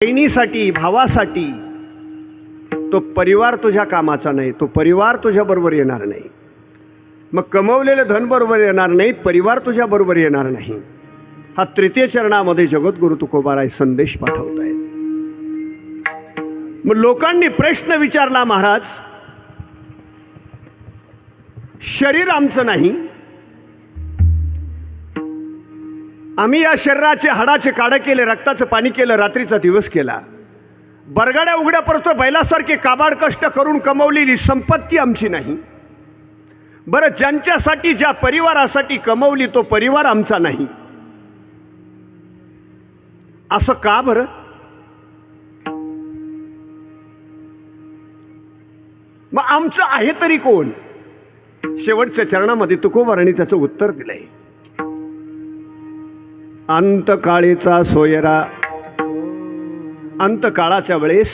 बहिणीसाठी, भावासाठी तो परिवार तुझ्या कामाचा नाही, तो परिवार तुझ्या बरोबर येणार नाही. मग कमवलेलं धन बरोबर येणार नाही, परिवार तुझ्या बरोबर येणार नाही. हा तृतीय चरणामध्ये जगद्गुरु तुकोबाराय संदेश पाठवतायत. मग लोकांनी प्रश्न विचारला, महाराज शरीर आमचं नाही, आम्ही या शरीराचे हाडाचे काढे केले, रक्ताचं पाणी केलं, रात्रीचा दिवस केला, बरगाड्या उघड्या परतो बैलासारखे काबाड कष्ट करून कमवलेली संपत्ती आमची नाही. बरं, ज्यांच्यासाठी ज्या परिवारासाठी कमवली तो परिवार आमचा नाही, असं का बरं? मग आमचं आहे तरी कोण? शेवटच्या चरणामध्ये तुकोबारांनी त्याचं उत्तर दिलंय. अंतकाळीचा सोयरा, अंतकाळाच्या वेळेस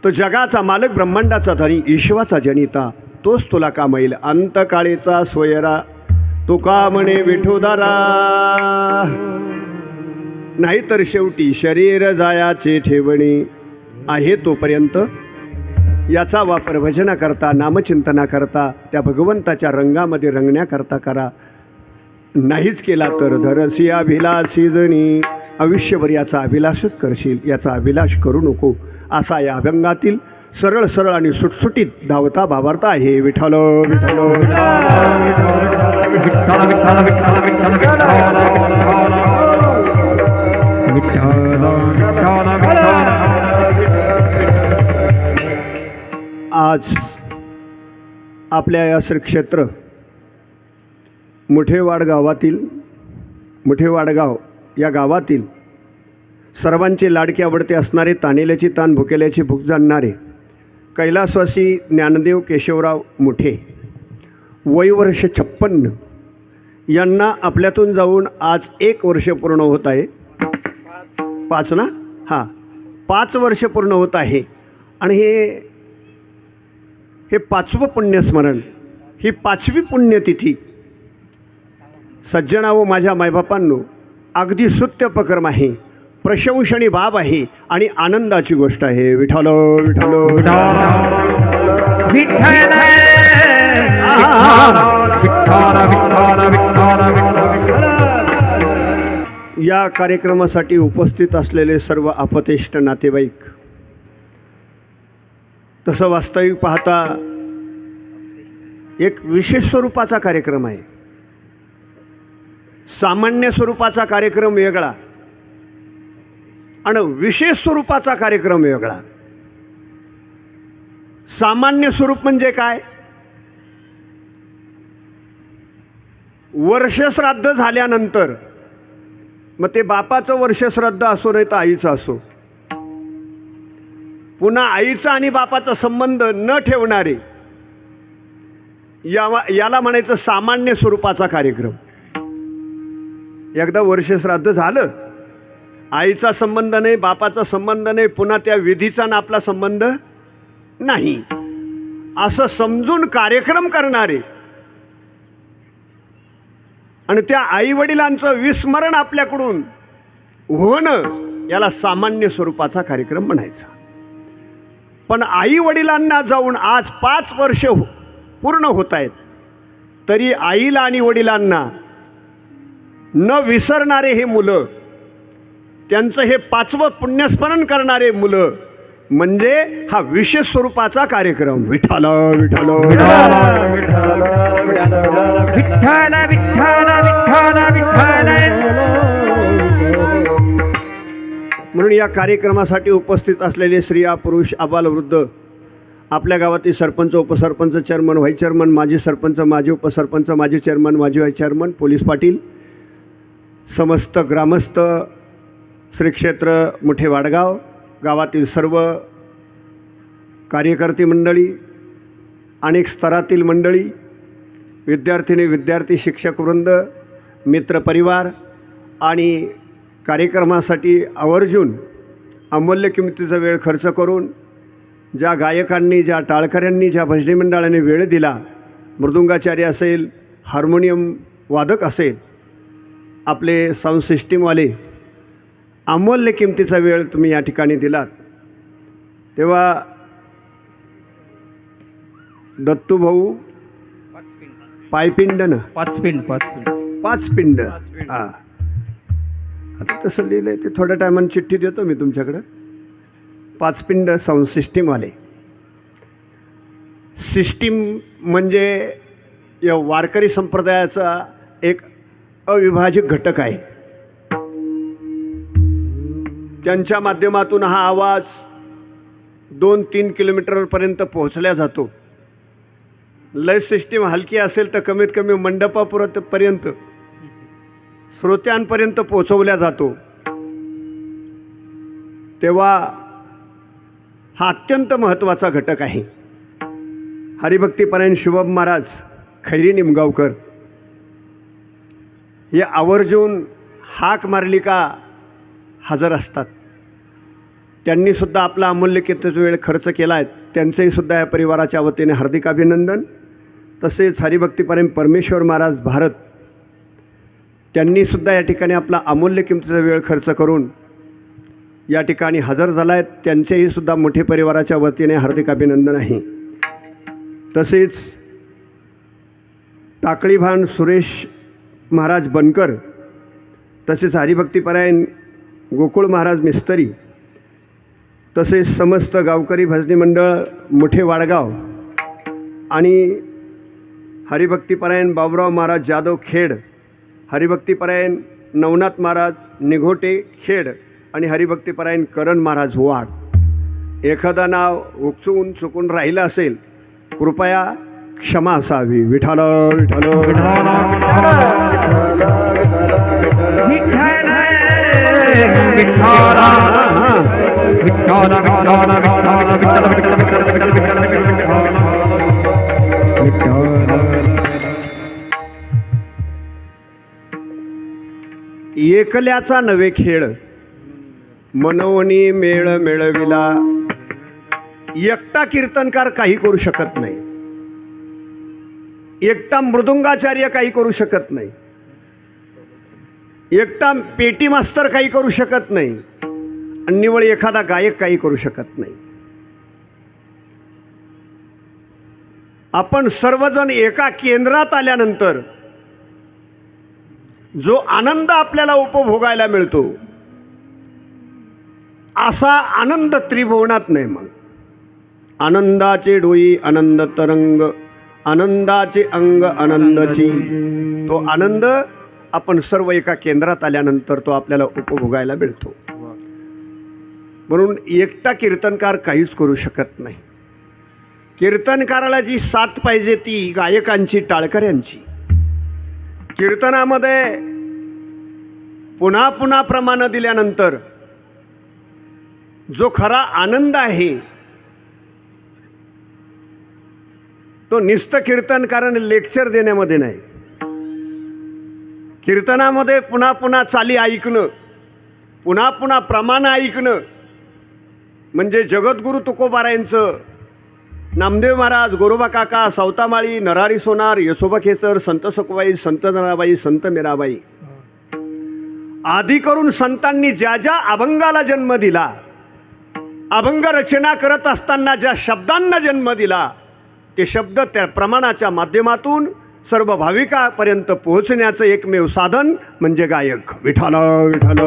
तो जगाचा मालक, ब्रह्मांडाचा धनी, ईश्वाचा जनिता, तोच तुला कामईल. अंतकाळीचा सोयरा तुका म्हणे विठोदारा, नाहीतर शेवटी शरीर जायाचे ठेवणे. आहे तोपर्यंत याचा वापर भजनाकरता, नामचिंतनाकरता, त्या भगवंताच्या रंगामध्ये रंगण्याकरता करा. नाहीच केला तर धरसी अभिलाषी जणी, आयुष्यभर याचा अभिलाषच करशील, याचा अभिलाष करू नको. असा या अभंगातील सरळ सरळ आणि सुटसुटीत धावता भावार्थ आहे. विठ्ठल विठ्ठल आज आपल्या या श्री क्षेत्र मुठेवाड गावातील, मुठेवाडगाव या गावातील सर्वांचे लाडके आवडते असणारे, ताणेल्याची ताण भुकेल्याची भूक जाणणारे कैलासवासी ज्ञानदेव केशवराव मुठे, वय वर्ष 56, यांना आपल्यातून जाऊन आज 1 वर्ष पूर्ण होत आहे. 5 ना? हां, 5 वर्ष पूर्ण होत आहे. आणि हे 5वं पुण्यस्मरण, ही 5वी पुण्यतिथी. सज्जना व माझ्या मायबापांनो, अगदी स्तुत्योपक्रम आहे, प्रशंसनीय बाब आहे आणि आनंदाची गोष्ट आहे. विठ्ठल विठ्ठल या कार्यक्रमासाठी उपस्थित असलेले सर्व आपतेष्ट नातेवाईक, तसं वास्तविक पाहता एक विशेष स्वरूपाचा कार्यक्रम आहे. सामान्य स्वरूपाचा कार्यक्रम वेगळा आणि विशेष स्वरूपाचा कार्यक्रम वेगळा. सामान्य स्वरूप म्हणजे काय? वर्षश्राद्ध झाल्यानंतर, मग ते बापाचं वर्षश्राद्ध असो नाही तर आईचं असो, पुन्हा आईचा आणि बापाचा संबंध न ठेवणारे, याला म्हणायचं सामान्य स्वरूपाचा कार्यक्रम. एकदा वर्षश्राद्ध झालं, आईचा संबंध नाही, बापाचा संबंध नाही, पुन्हा त्या विधीचा ना आपला संबंध नाही, असं समजून कार्यक्रम करणारे आणि त्या आईवडिलांचं विस्मरण आपल्याकडून होणं, याला सामान्य स्वरूपाचा कार्यक्रम म्हणायचा. पण आईवडिलांना जाऊन आज 5 वर्ष पूर्ण होत आहेत, तरी आईला आणि वडिलांना न विसरणारे हे मुलं, त्यांचं हे 5वं पुण्यस्मरण करणारे मुलं, म्हणजे हा विशेष स्वरूपाचा कार्यक्रम. विठ्ठल विठ्ठल म्हणून या कार्यक्रमासाठी उपस्थित असलेले स्त्रिया, पुरुष, आबाल, वृद्ध, आपल्या गावातील सरपंच, उपसरपंच, चेअरमन, व्हाईस चेअरमन, माजी सरपंच, माजी उपसरपंच, माजी चेअरमन, माजी व्हाईस चेअरमन, पोलीस पाटील, समस्त ग्रामस्थ, श्री क्षेत्र मुठेवाडगाव गावातील सर्व कार्यकर्ते मंडळी, अनेक स्तरातील मंडळी, विद्यार्थिनी, विद्यार्थी, शिक्षकवृंद, मित्रपरिवार आणि कार्यक्रमासाठी आवर्जून अमूल्य किमतीचा वेळ खर्च करून ज्या गायकांनी, ज्या टाळकऱ्यांनी, ज्या भजनी मंडळाने वेळ दिला, मृदुंगाचार्य असेल, हार्मोनियम वादक असेल, आपले साऊंड सिस्टीमवाले अमूल्य किमतीचा वेळ तुम्ही या ठिकाणी दिलात, तेव्हा दत्तू भाऊ पायपिंड ना पाच पिंड पाच पिंड हां, आता तसं लिहिलंय ते थोड्या टायमाने चिठ्ठी देतो मी तुमच्याकडं. पाच पिंड साऊंड सिस्टीमवाले. सिस्टीम म्हणजे या वारकरी संप्रदायाचा एक अविभाज्य घटक आहे. त्यांच्या माध्यमातून हा आवाज 2-3 किलोमीटरपर्यंत पोहोचला जातो. लय सिस्टीम हलकी असेल तर कमीत कमी मंडपापर्यंत श्रोत्यांपर्यंत पोहोचवल्या जातो. तेव्हा हा अत्यंत महत्त्वाचा घटक आहे. हरिभक्तीपरायण शुभम महाराज खैरी निमगावकर हे आवर्जून हाक मारली का हजर असतात. त्यांनीसुद्धा आपला अमूल्य किमतीचा वेळ खर्च केला आहे. त्यांचंही सुद्धा या परिवाराच्या वतीने हार्दिक अभिनंदन. तसेच हरिभक्तीपरायण परमेश्वर महाराज भारत त्यांनीसुद्धा या ठिकाणी आपला अमूल्य किमतीचा वेळ खर्च करून या ठिकाणी हजर झाला आहेत. त्यांचेही सुद्धा मोठे परिवाराच्या वतीने हार्दिक अभिनंदन आहे. तसेच टाकळीभान सुरेश महाराज बनकर, तसेच हरिभक्तीपरायण गोकुळ महाराज मिस्तरी, तसेच समस्त गावकरी भजनी मंडळ मुठे वाडगाव आणि हरिभक्तीपरायण बाबुराव महाराज जाधव खेड, हरिभक्तीपरायण नवनाथ महाराज निघोटे खेड आणि हरिभक्तीपरायण करण महाराज वाघ. एखादा नाव उकचून चुकून राहिलं असेल कृपया क्षमा असावी. विठाल विठाल एकल्याचा नवे खेळ मनोनी मेळ मेळविला. एकटा कीर्तनकार काही करू शकत नाही, एकटा मृदुंगाचार्य काही करू शकत नाही, एकटा पेटी मास्तर काही करू शकत नाही आणि निवळ एखादा गायक काही करू शकत नाही. आपण सर्वजण एका केंद्रात आल्यानंतर जो आनंद आपल्याला उपभोगायला मिळतो असा आनंद त्रिभुवनात नाही. मग आनंदाचे डोई आनंद तरंग, आनंदाचे अंग आनंदाची, तो आनंद आपण सर्व एका केंद्रात आल्यानंतर तो आपल्याला उपभोगायला मिळतो. म्हणून एकटा कीर्तनकार काहीच करू शकत नाही. कीर्तनकाराला जी साथ पाहिजे ती गायकांची, टाळकऱ्यांची. कीर्तनामध्ये पुन्हा पुन्हा प्रमाण दिल्यानंतर जो खरा आनंद आहे तो निस्त कीर्तनकाराने लेक्चर देण्यामध्ये नाही. कीर्तनामध्ये पुन्हा पुन्हा चाली ऐकणं, पुन्हा पुन्हा प्रमाण ऐकणं म्हणजे जगद्गुरु तुकोबारायांचं, नामदेव महाराज, गोरोबा काका, सावतामाळी, नरारी सोनार, यशोबा खेचर, संत सखुबाई, संत जनाबाई, संत मीराबाई आदी करून संतांनी ज्या ज्या अभंगाला जन्म दिला, अभंग रचना करत असताना ज्या शब्दांना जन्म दिला, ते शब्द त्या प्रमाणाच्या माध्यमातून सर्व भाविकापर्यंत पोहोचण्याचं एकमेव साधन म्हणजे गायक. विठाल विठाल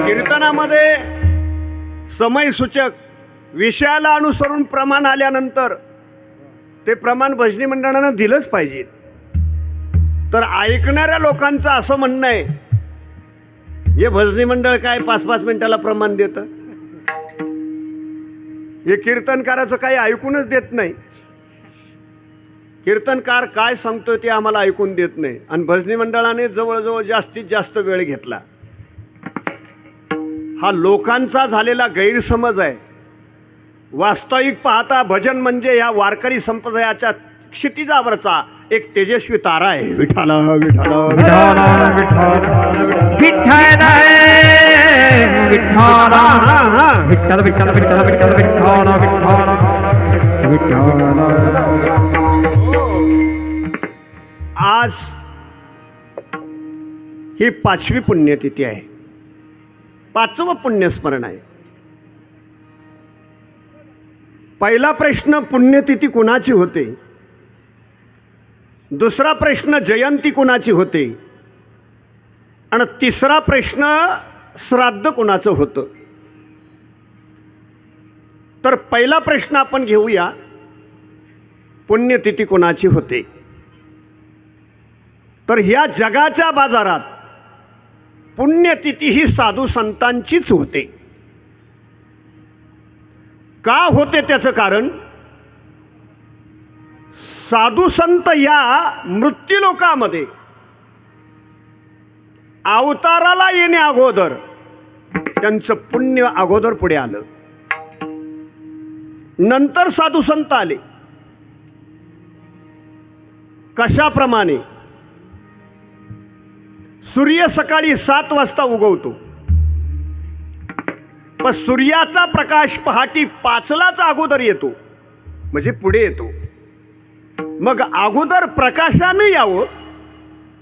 कीर्तनामध्ये समयसूचक विषयाला अनुसरून प्रमाण आल्यानंतर ते प्रमाण भजनी मंडळानं दिलंच पाहिजे. तर ऐकणाऱ्या लोकांचं असं म्हणणं आहे हे भजनी मंडळ काय 5-5 मिनिटाला प्रमाण देतं, हे कीर्तनकाराचं काही ऐकूनच देत नाही. कीर्तनकार काय सांगतोय ते आम्हाला ऐकून देत नाही आणि भजनी मंडळाने जवळजवळ जास्तीत जास्त वेळ घेतला. हा लोकांचा झालेला गैरसमज आहे. वास्तविक पाहता भजन म्हणजे या वारकरी संप्रदायाच्या क्षितिजावरचा एक तेजस्वी तारा आहे. विठाल विठाल विठाल आज ही 5वी पुण्यतिथी आहे, 5वं पुण्यस्मरण आहे. पहिला प्रश्न पुण्यतिथी कुणाची होते, दुसरा प्रश्न जयंती कुणाची होते आणि तिसरा प्रश्न श्राद्ध कुणाचं होतं. तर पहिला प्रश्न आपण घेऊया, पुण्यतिथी कुणाची होते. तर ह्या जगाच्या बाजारात पुण्यतिथी ही साधू संतांचीच होते. का होते त्याचं कारण, साधू संत या मृत्यूलोकामध्ये अवताराला येण्या अगोदर त्यांचं पुण्य अगोदर पुढे आलं, नंतर साधू संत आले. कशाप्रमाणे, सूर्य सकाळी 7 वाजता उगवतो, पण सूर्याचा प्रकाश पहाटे 5लाच अगोदर येतो, म्हणजे पुढे येतो. मग अगोदर प्रकाशानं यावं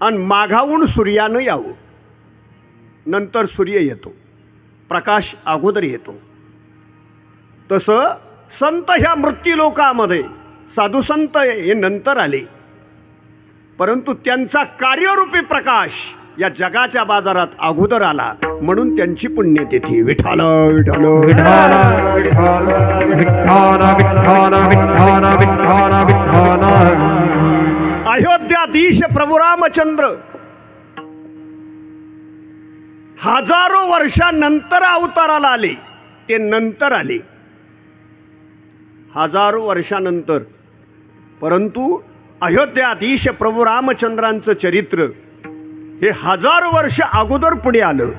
आणि मागाहून सूर्यानं यावं, नंतर सूर्य येतो, प्रकाश अगोदर येतो. तसं संत ह्या मृत्यूलोकामध्ये साधू संत हे नंतर आले, परंतु त्यांचा कार्यरूपी प्रकाश या जगाच्या बाजारात अगोदर आला, म्हणून त्यांची पुण्यतिथी. विठ्ठल विठ्ठल विठ्ठल अयोध्याधीश प्रभू रामचंद्र हजारो वर्षानंतर अवताराला आले. ते नंतर आले, हजारो वर्षानंतर. परंतु अयोध्याधीश प्रभू रामचंद्रांचं चरित्र हे हजारो वर्ष अगोदर पुढे आलं.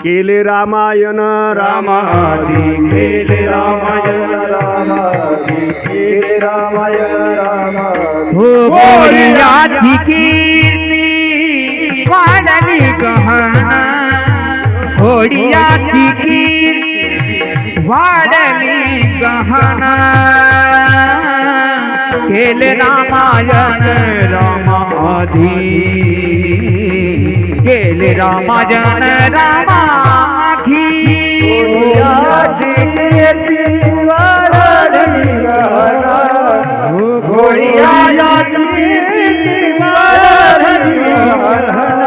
केले रामायण रामादी, केले रामायण रामादी, केले रामायण रामादी. होरियाची कीर्ती वाढली गहना, होरियाची कीर्ती वाढली गहना. केले रामायण रामादी, केले रामायण रामाधी. होरियाची कीर्ती वाढली गहना, होरियाची कीर्ती वाढली गहना.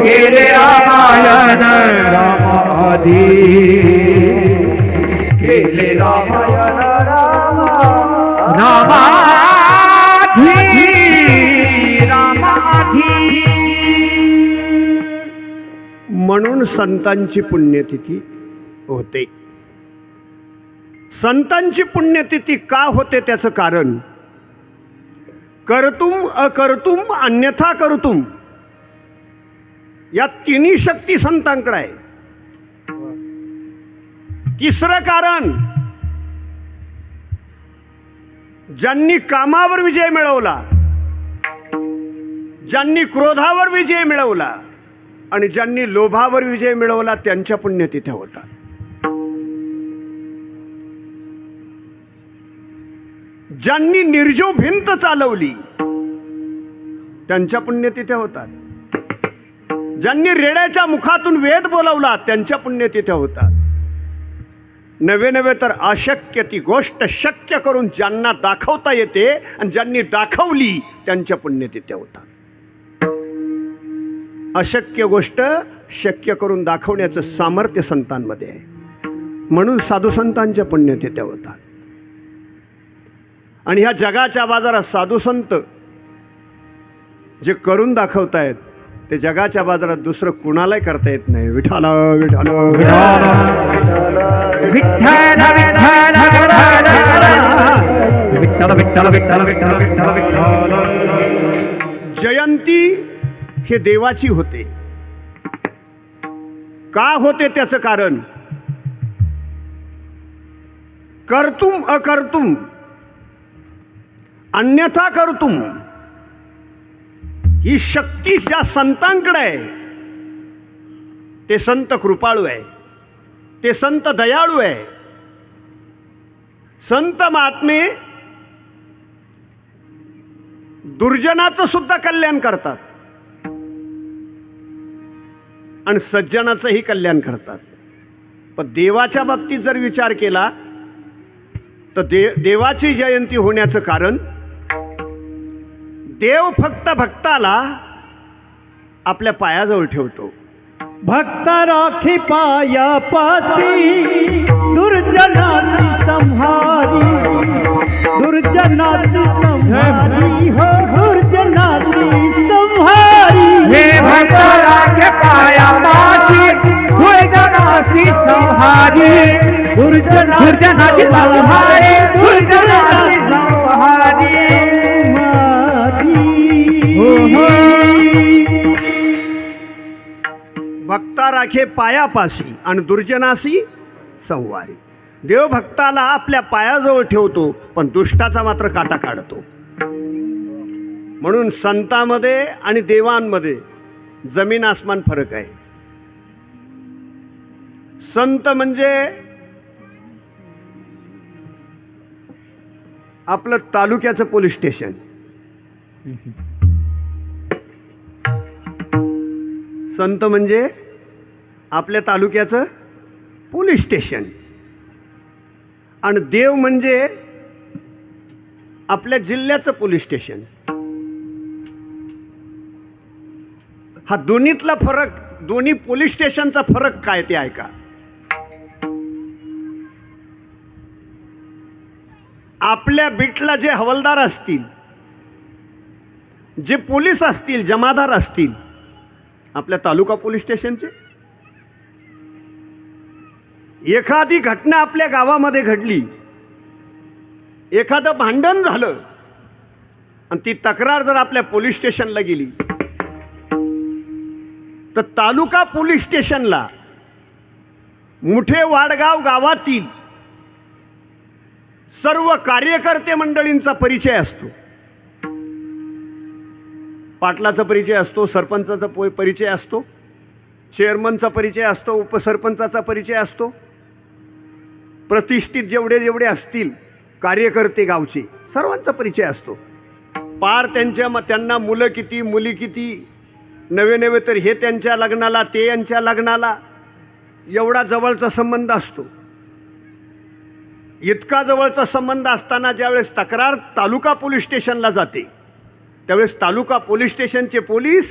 केले रामायण रामाधी, केले रामायण रामाधी, रामाधी. म्हणून संतांची पुण्यतिथी होते. संतांची पुण्यतिथी का होते त्याचं कारण, कर्तुम अकर्तुम अन्यथा कर्तुम या तिन्ही शक्ती संतांकडे आहे. तिसरं कारण, ज्यांनी कामावर विजय मिळवला, ज्यांनी क्रोधावर विजय मिळवला आणि ज्यांनी लोभावर विजय मिळवला, त्यांच्या पुण्यतिथ्या होतात. ज्यांनी निर्जीव भिंत चालवली, त्यांच्या पुण्यतिथ्या होतात. ज्यांनी रेड्याच्या मुखातून वेद बोलवला, त्यांच्या पुण्यतिथ्या होतात. नवे नवे तर अशक्य ती गोष्ट शक्य करून ज्यांना दाखवता येते आणि ज्यांनी दाखवली, त्यांच्या पुण्यतिथ्या होतात. अशक्य गोष्ट शक्य करून दाखवण्याचं सामर्थ्य संतांमध्ये आहे, म्हणून साधू संतांच्या पुण्यतिथ्या होतात. आणि ह्या जगाच्या बाजारात साधू संत जे करून दाखवतायत, ते जगाच्या बाजारात दुसरं कुणालाही करता येत नाही. विठ्ठल विठ्ठल जयंती हे देवाची होते. का होते त्याचं कारण, कर्तुम अकर्तुम अन्यथा कर्तुम ही शक्ती ज्या संतांकडे आहे, ते संत कृपाळू आहे, ते संत दयाळू आहे. संत महात्मे दुर्जनाचं सुद्धा कल्याण करतात आणि सज्जनाचंही कल्याण करतात. पण देवाच्या बाबतीत जर विचार केला तर देवाची जयंती होण्याचं कारण, देव फक्त भक्ताला आपल्या पायाजवळ ठेवतो. भक्त राखी पाया पासी दुर्जनाची संहारी, दुर्जनाची संहारी हो, दुर्जनाची संहारी. हे भक्त राखे पाया पाशी दुर्जनाची संहारी, दुर्जनाची संहारी, दुर्जनाची संहारी. भक्ता राखे पायापाशी आणि दुर्जनासी संवारी. देव भक्ताला आपल्या पायाजवळ ठेवतो पण दुष्टाचा मात्र काटा काढतो. म्हणून संतांमध्ये आणि देवांमध्ये जमीन आसमान फरक आहे. संत म्हणजे आपलं तालुक्याचं पोलीस स्टेशन, संत म्हणजे आपल्या तालुक्याचं पोलीस स्टेशन, आणि देव म्हणजे आपल्या जिल्ह्याचं पोलीस स्टेशन. हा दोन्हीतला फरक, दोन्ही पोलीस स्टेशनचा फरक काय ते ऐका. आपल्या बीटला जे हवालदार असतील, जे पोलीस असतील, जमादार असतील, आपल्या तालुका पोलीस स्टेशनचे, एखादी घटना आपल्या गावामध्ये घडली, एखादं भांडण झालं आणि ती तक्रार जर आपल्या पोलीस स्टेशनला गेली तर तालुका पोलीस स्टेशनला मुठे वाडगाव गावातील सर्व कार्यकर्ते मंडळींचा परिचय असतो. पाटलाचा परिचय असतो, सरपंचाचा परिचय असतो, चेअरमनचा परिचय असतो, उपसरपंचाचा परिचय असतो, प्रतिष्ठित जेवढे जेवढे असतील कार्यकर्ते गावचे सर्वांचा परिचय असतो. पार त्यांना मुलं किती, मुली किती, नवे नवे तर हे त्यांच्या लग्नाला, ते यांच्या लग्नाला, एवढा जवळचा संबंध असतो. इतका जवळचा संबंध असताना ज्यावेळेस तक्रार तालुका पोलीस स्टेशनला जाते त्यावेळेस तालुका पोलीस स्टेशनचे पोलीस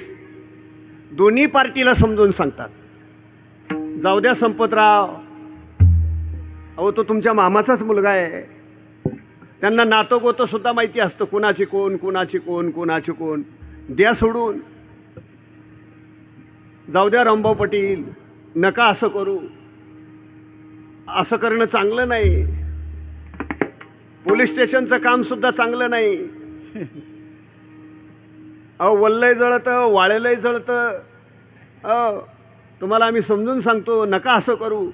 दोन्ही पार्टीला समजून सांगतात, जाऊ द्या संपतराव, अहो तो तुमच्या मामाचाच मुलगा आहे. त्यांना नातं गोतं सुद्धा माहिती असतं, कुणाची कोण, कुणाची कोण, कुणाची कोण, द्या सोडून. जाऊ द्या रामभाऊ पाटील, नका असं करू, असं करणं चांगलं नाही, पोलीस स्टेशनचं काम सुद्धा चांगलं नाही. अहो वल्लय जळतं, वाळेलंय जळतं, तुम्हाला आम्ही समजून सांगतो, नका असं करू.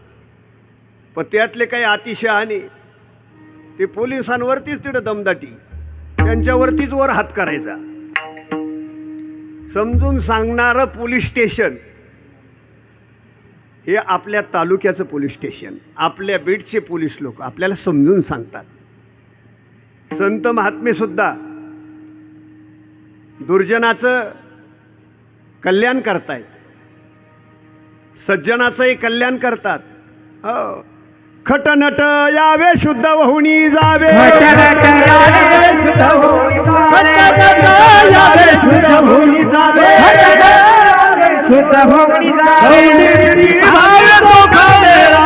पण त्यातले काही अतिशहाणे ते पोलिसांवरतीच तिथं दमदाटी, त्यांच्यावरतीच वर हात करायचा. समजून सांगणारं पोलीस स्टेशन हे आपल्या तालुक्याचं पोलीस स्टेशन, आपल्या बीडचे पोलीस लोक आपल्याला समजून सांगतात. संत महात्मे सुद्धा दुर्जनाचं कल्याण करतायत, सज्जनाचंही कल्याण करतात. हो, खटनट यावे शुद्ध होऊनी जावे, खटनट यावे शुद्ध होऊनी जावे, खटनट यावे शुद्ध होऊनी जावे, खटनट शुद्ध होऊनी जावे. भार धोखा मेरा,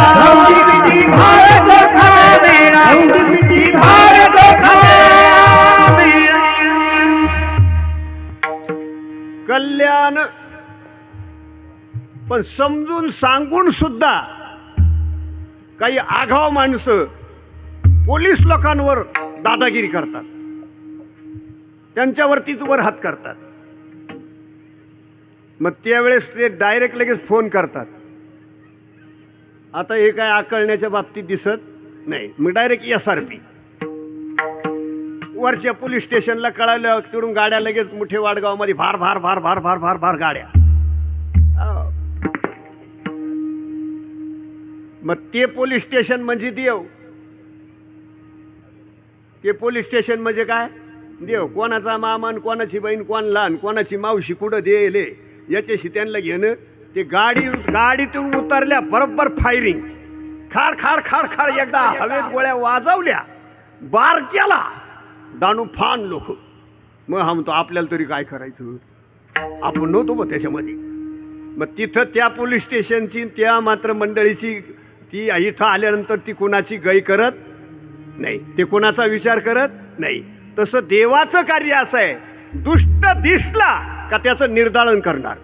भार धोखा मेरा, भार धोखा मेरा. कल्याण पण समजून सांगून सुद्धा काही आघाव माणसं पोलीस लोकांवर दादागिरी करतात, त्यांच्यावरतीच वर हात करतात. मग त्यावेळेस ते डायरेक्ट लगेच फोन करतात. आता हे काय आकलण्याच्या बाबतीत दिसत नाही, मग डायरेक्ट SRP वरच्या पोलीस स्टेशनला कळालं, तिकडून गाड्या लगेच मुठे वाडगावमध्ये भार भार भार भार भार भार भार गाड्या. मग ते पोलीस स्टेशन म्हणजे देव. ते पोलीस स्टेशन म्हणजे काय देव कोणाचा मामन कोणाची बहीण कोण लहान कोणाची मावशी कुठं देले याच्याशी त्यांना घेणं ते गाडीतून उतरल्या बरोबर फायरिंग खाड खाड खाड खाड एकदा हवेत गोळ्या वाजवल्या बारक्याला दानू फान लोक मग हा म्हणतो आपल्याला तरी काय करायचं आपण नव्हतो मग त्याच्यामध्ये मग तिथं त्या पोलीस स्टेशनची त्या मात्र मंडळीची ती इथं आल्यानंतर ती कोणाची गय करत नाही ते कोणाचा विचार करत नाही तसं देवाचं कार्य असं आहे दुष्ट दिसला का त्याचं निर्दालन करणार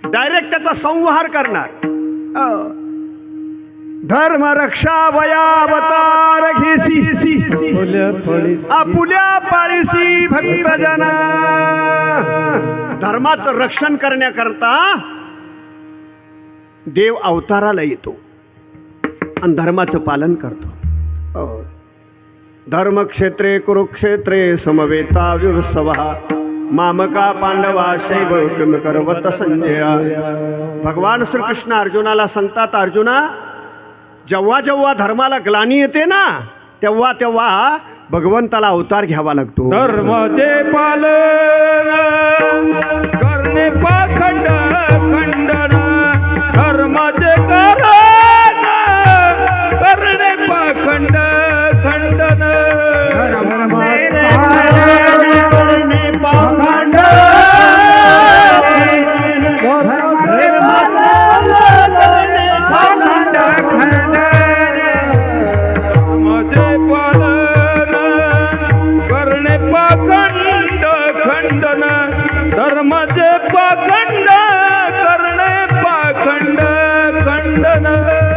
डायरेक्ट त्याचा संहार करणार धर्म रक्षा वयावतार घेसी आपुल्या पाळीसी भक्तजना धर्माचं रक्षण करण्याकरता देव अवताराला येतो आणि धर्माचं पालन करतो धर्मक्षेत्रे कुरुक्षेत्रे समवेता विवत्सवः मामका पांडवा शैव किमकरवत संजया भगवान श्रीकृष्ण अर्जुनाला सांगतात अर्जुना जेव्हा जेव्हा धर्माला ग्लानी येते ना तेव्हा तेव्हा भगवंताला अवतार घ्यावा लागतो धर्माचे पालन करणे पाखंड खंडन धर्माचे कारण करणे पाखंड खंडन धर्माचे करणे पाखंड धर्माचे पाखंड करणे पाखंड खंडन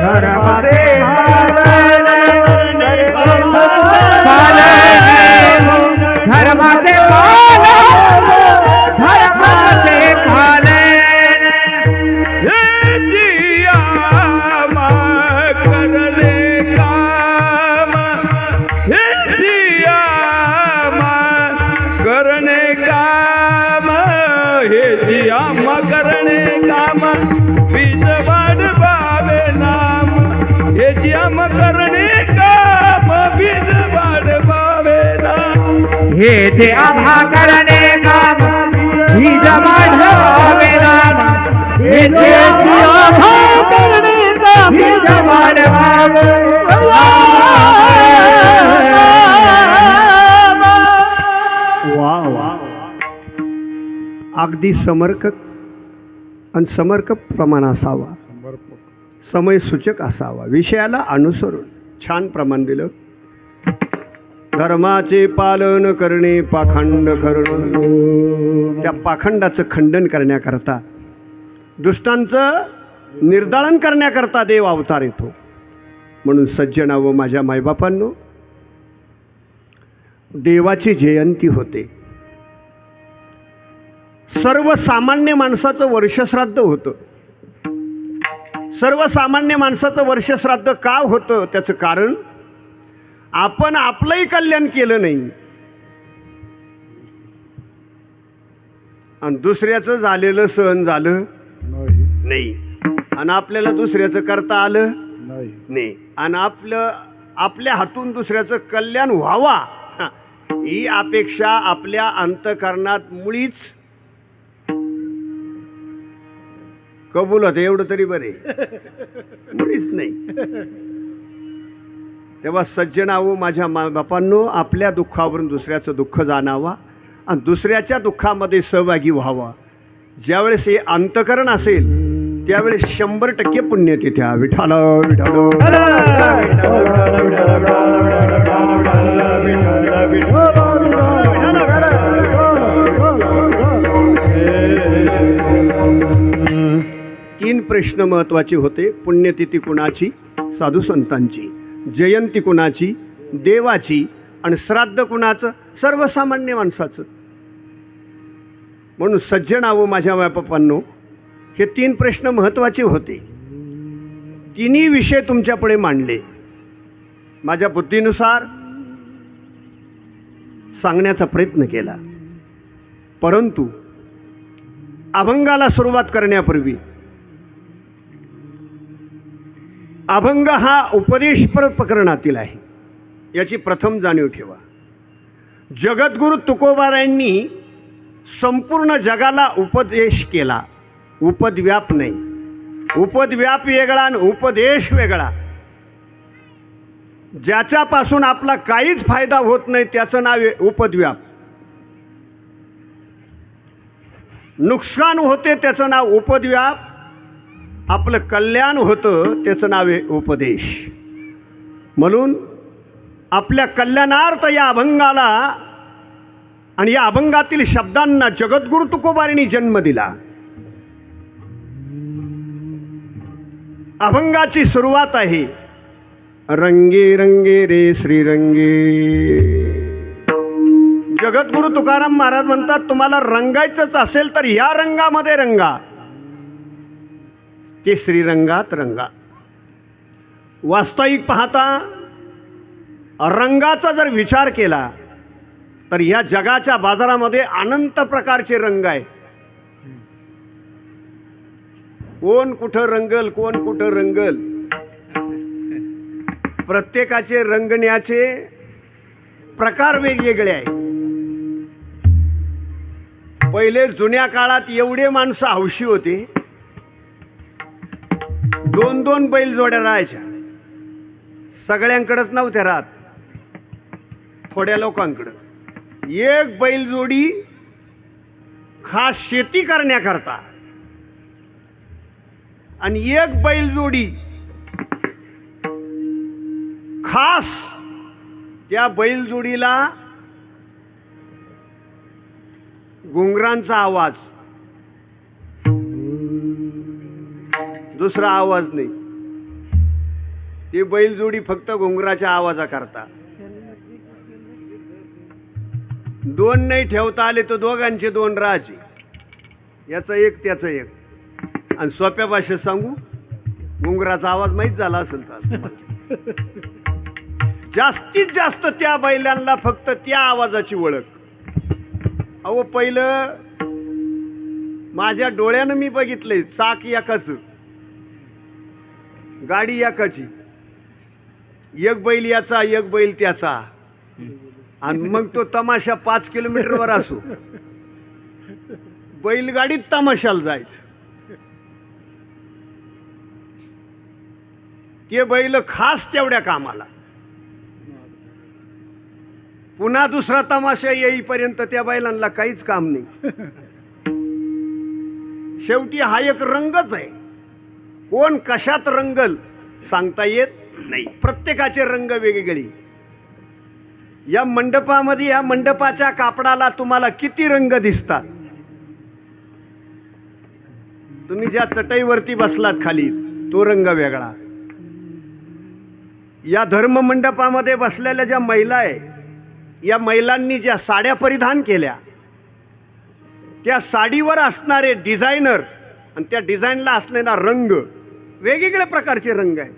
धर्माचे धर्माचे धर्माचे पालन हे जिया करणे काम हे जिया करणे काम हे जियाम करणे काम बीज वाढवावे नाम हे जियाम करणे काम बीज वाढवावे नाम हे जे आम्हा करणे काम बीज वाढवावे नाम हे जे आम्हा करणे काम बीज वाढवावे वा वा अगदी समर्पक आणि समर्पक प्रमाण असावा समय सूचक असावा विषयाला अनुसरून छान प्रमाण दिलं धर्माचे पालन करणे पाखंड करणं त्या पाखंडाचं खंडन करण्याकरता दुष्टांचं निर्दालन करण्याकरता देव अवतार येतो म्हणून सज्जना व माझ्या मायबापांनो देवाची जयंती होते सर्वसामान्य माणसाचं वर्षश्राद्ध होतं सर्वसामान्य माणसाचं वर्षश्राद्ध का होतं त्याचं कारण आपण आपलंही कल्याण केलं नाही आणि दुसऱ्याचं झालेलं सहन झालं नाही आणि आपल्याला दुसऱ्याचं करता आलं नाही आणि आपल्या हातून दुसऱ्याचं कल्याण व्हावा ही अपेक्षा आपल्या अंतःकरणात मुळीच कबूल होते एवढं तरी बरे मुळीच नाही तेव्हा सज्जनावो माझ्या बापांनो आपल्या दुःखावरून दुसऱ्याचं दुःख जाणावा आणि दुसऱ्याच्या दुःखामध्ये सहभागी व्हावा ज्यावेळेस हे अंतःकरण असेल त्यावेळेस 100% पुण्य तिथे विठाला तीन प्रश्न महत्त्वाचे होते पुण्यतिथी कुणाची साधू संतांची जयंती कुणाची देवाची आणि श्राद्ध कुणाचं सर्वसामान्य माणसाचं म्हणून सज्जनावो माझ्या बापांनो हे तीन प्रश्न महत्त्वाचे होते तिन्ही विषय तुमच्यापुढे मांडले माझ्या बुद्धीनुसार सांगण्याचा प्रयत्न केला परंतु अभंगाला सुरुवात करण्यापूर्वी अभंग हा उपदेशपर प्रकरणातील आहे याची प्रथम जाणीव ठेवा. जगद्गुरु तुकोबारायांनी संपूर्ण जगाला उपदेश केला. उपद्व्याप नाही. उपद्व्याप वेगळा आणि उपदेश वेगळा. ज्याच्यापासून आपला काहीच फायदा होत नाही त्याचं नाव आहे उपद्व्याप. नुकसान होते त्याचं नाव उपद्व्याप. आपलं कल्याण होतं त्याचं नाव आहे उपदेश. म्हणून आपल्या कल्याणार्थ या अभंगाला आणि या अभंगातील शब्दांना जगद्गुरु तुकोबारांनी जन्म दिला. अभंगाची सुरुवात आहे रंगे रंगे रे श्रीरंगे. जगद्गुरु तुकाराम महाराज म्हणतात तुम्हाला रंगायचंच असेल तर या रंगामध्ये रंगा. ते श्रीरंगात रंगा. वास्तविक पाहता रंगाचा जर विचार केला तर या जगाच्या बाजारामध्ये अनंत प्रकारचे रंग आहे. कोण कुठं रंगल, कोण कुठं रंगल. प्रत्येकाचे रंगण्याचे प्रकार वेगवेगळे आहे. पहिले जुन्या काळात एवढे माणसं हौशी होते, 2-2 बैलजोड्या राहायच्या. सगळ्यांकडेच नव्हत्या राहत, थोड्या लोकांकडं. एक बैलजोडी खास शेती करण्याकरता आणि एक बैलजोडी खास त्या बैलजोडीला घुंगरांचा आवाज, दुसरा आवाज नाही. ती बैलजोडी फक्त घुंगराच्या आवाजाकरता. 2 नाही ठेवता आले तर दोघांचे 2 राहायचे. याचं एक त्याचं एक. आणि सोप्या भाषेत सांगू, घुंगराचा आवाज माहीत झाला असेल तर जास्तीत जास्त त्या बैलांना फक्त त्या आवाजाची ओळख. अहो पहिलं माझ्या डोळ्यानं मी बघितलंय, चाक एकाच, गाडी एकाची, एक बैल याचा एक बैल त्याचा. आणि मग तो तमाशा 5 किलोमीटरवर असो, बैलगाडीत तमाशाला जायचं. ते बैल खास तेवढ्या कामाला. पुन्हा दुसरा तमाशा येईपर्यंत त्या बैलांना काहीच काम नाही. शेवटी हा एक रंगच आहे. कोण कशात रंगल सांगता येत नाही. प्रत्येकाचे रंग वेगवेगळे. या मंडपामध्ये या मंडपाच्या कापडाला तुम्हाला किती रंग दिसतात. तुम्ही ज्या चटईवरती बसलात खाली तो रंग वेगळा. या धर्म मंडपामध्ये बसलेल्या ज्या महिला आहे, या महिलांनी ज्या साड्या परिधान केल्या, त्या साडीवर असणारे डिझायनर आणि त्या डिझाईनला असलेला रंग, वेगवेगळ्या प्रकारचे रंग आहे.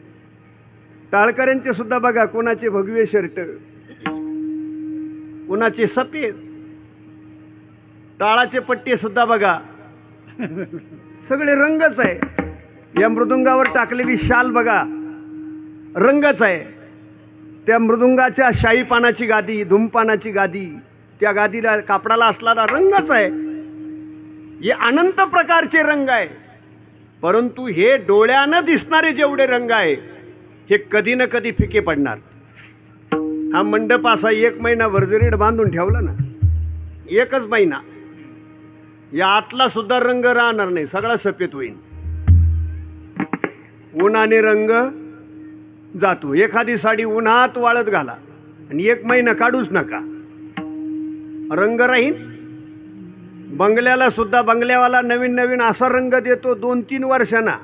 टाळकऱ्यांचे सुद्धा बघा, कोणाचे भगवे शर्ट, कोणाचे सफेद. टाळाचे पट्टे सुद्धा बघा, सगळे रंगच आहे. या मृदुंगावर टाकलेली शाल बघा, रंगच आहे. त्या मृदुंगाच्या शाही पानाची गादी, धूमपानाची गादी, त्या गादीला कापडाला असलेला रंगच आहे. हे अनंत प्रकारचे रंग आहे. परंतु हे डोळ्यानं दिसणारे जेवढे रंग आहे हे कधी ना कधी फिके पडणार. हा मंडप असा 1 महिना वरजरीड बांधून ठेवला ना, 1च महिना, या आतला सुद्धा रंग राहणार नाही, सगळा सफेद होईल. उन्हाने रंग जातो. एखादी साडी उन्हात वाळत घाला आणि 1 महिना काढूच नका, रंग राहील. बंगल्याला सुद्धा बंगल्यावाला नवीन नवीन असा रंग देतो 2-3 वर्षांना,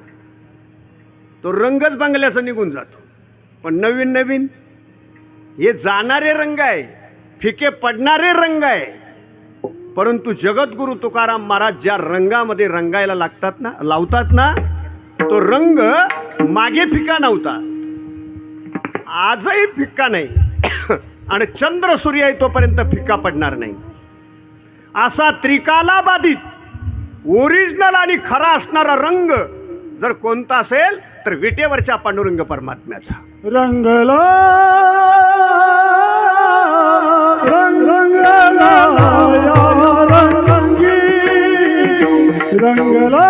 तो रंगच बंगल्याचा निघून जातो. पण नवीन नवीन हे जाणारे रंग आहे, फिके पडणारे रंग आहे. परंतु जगद्गुरु तुकाराम महाराज ज्या रंगामध्ये रंगायला लावतात ना, तो रंग मागे फिका नव्हता, आजही फिक्का नाही आणि चंद्र सूर्य आहे तोपर्यंत फिक्का पडणार नाही. असा त्रिकाला बाधित ओरिजिनल आणि खरा असणारा रंग जर कोणता असेल तर विटेवरच्या पांडुरंग परमात्म्याचा. रंगला रंगला या रंगी रंगला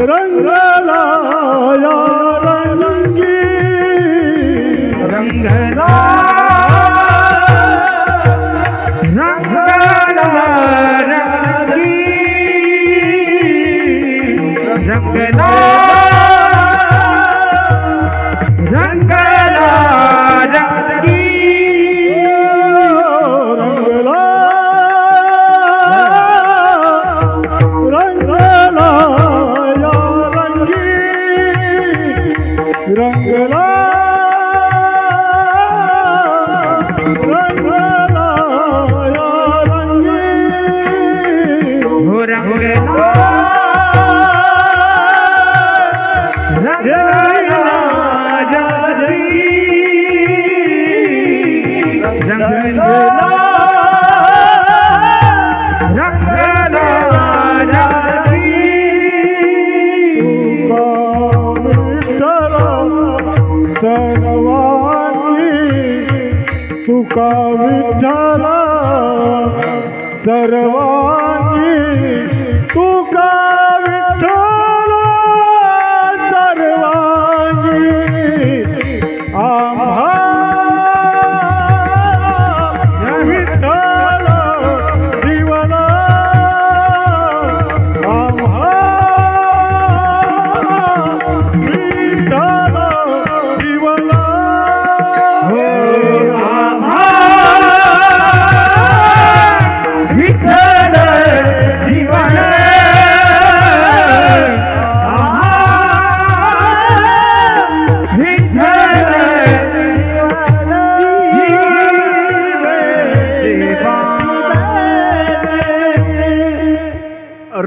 रंगला या रंगी रंगला रंगला रंगला रंगी रंगला रंगला या रंगी रंगला रंगला या रंगी हो रंगला तुका विठ्ठला सर्वांगी तुका विठ्ठला सर्वांगी आम्हा विठ्ठला जीवना आम्हा विठ्ठला जीवना हो विठ्ठल जीवन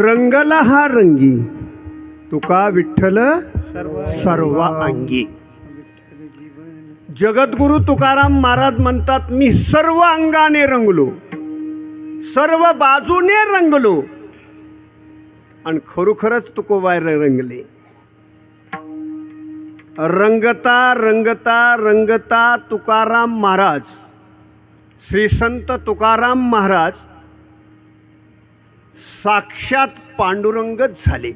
रंगला हा रंगी तुका विठ्ठल सर्व अंगी. जगद्गुरु तुकाराम महाराज म्हणतात, मी सर्व अंगाने रंगलो, सर्व बाजूने रंगलो आणि खरोखरच तुकोबाई रंगले. रंगता रंगता रंगता तुकाराम महाराज, श्री संत तुकाराम महाराज साक्षात पांडुरंगच झाले.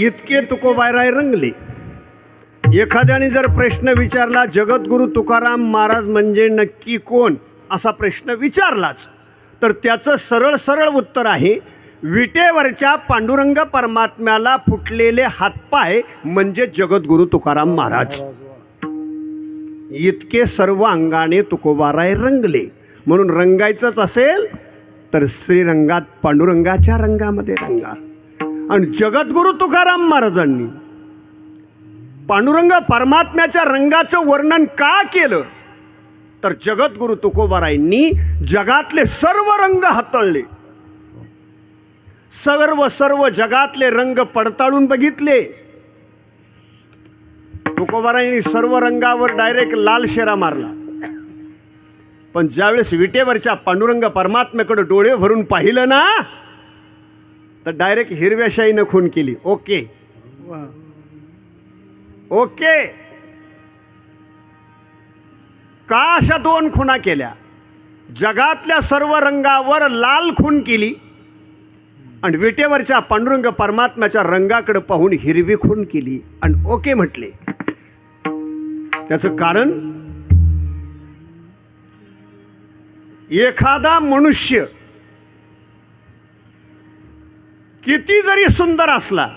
इतके तुकोबाई रंगले. एखाद्याने जर प्रश्न विचारला, जगद्गुरु तुकाराम महाराज म्हणजे नक्की कोण, असा प्रश्न विचारलाच तर त्याचं सरळ सरळ उत्तर आहे, विटेवरच्या पांडुरंग परमात्म्याला फुटलेले हातपाय म्हणजे जगद्गुरु तुकाराम महाराज. इतके सर्व अंगाने तुकोबाराय रंगले. म्हणून रंगायचंच असेल तर श्रीरंगात पांडुरंगाच्या रंगामध्ये रंगा. आणि जगद्गुरु तुकाराम महाराजांनी पांडुरंग परमात्म्याच्या रंगाचं वर्णन का केलं तर जगद्गुरु तुकोबारायांनी जगातले सर्व रंग हाताळले. सर्व जगातले रंग पडताळून बघितले. तुकोबारायांनी सर्व रंगावर डायरेक्ट लाल शेरा मारला. पण ज्यावेळेस विटेवरच्या पांडुरंग परमात्म्याकडे डोळे भरून पाहिलं ना तर डायरेक्ट हिरव्या शाईनं खून केली. Okay okay. का अशा दोन खुना केल्या? जगातल्या सर्व रंगावर लाल खून केली आणि विटेवरच्या पांडुरंग परमात्म्याच्या रंगाकडे पाहून हिरवी खून केली आणि ओके म्हटले. त्याचं कारण, एखादा मनुष्य किती जरी सुंदर असला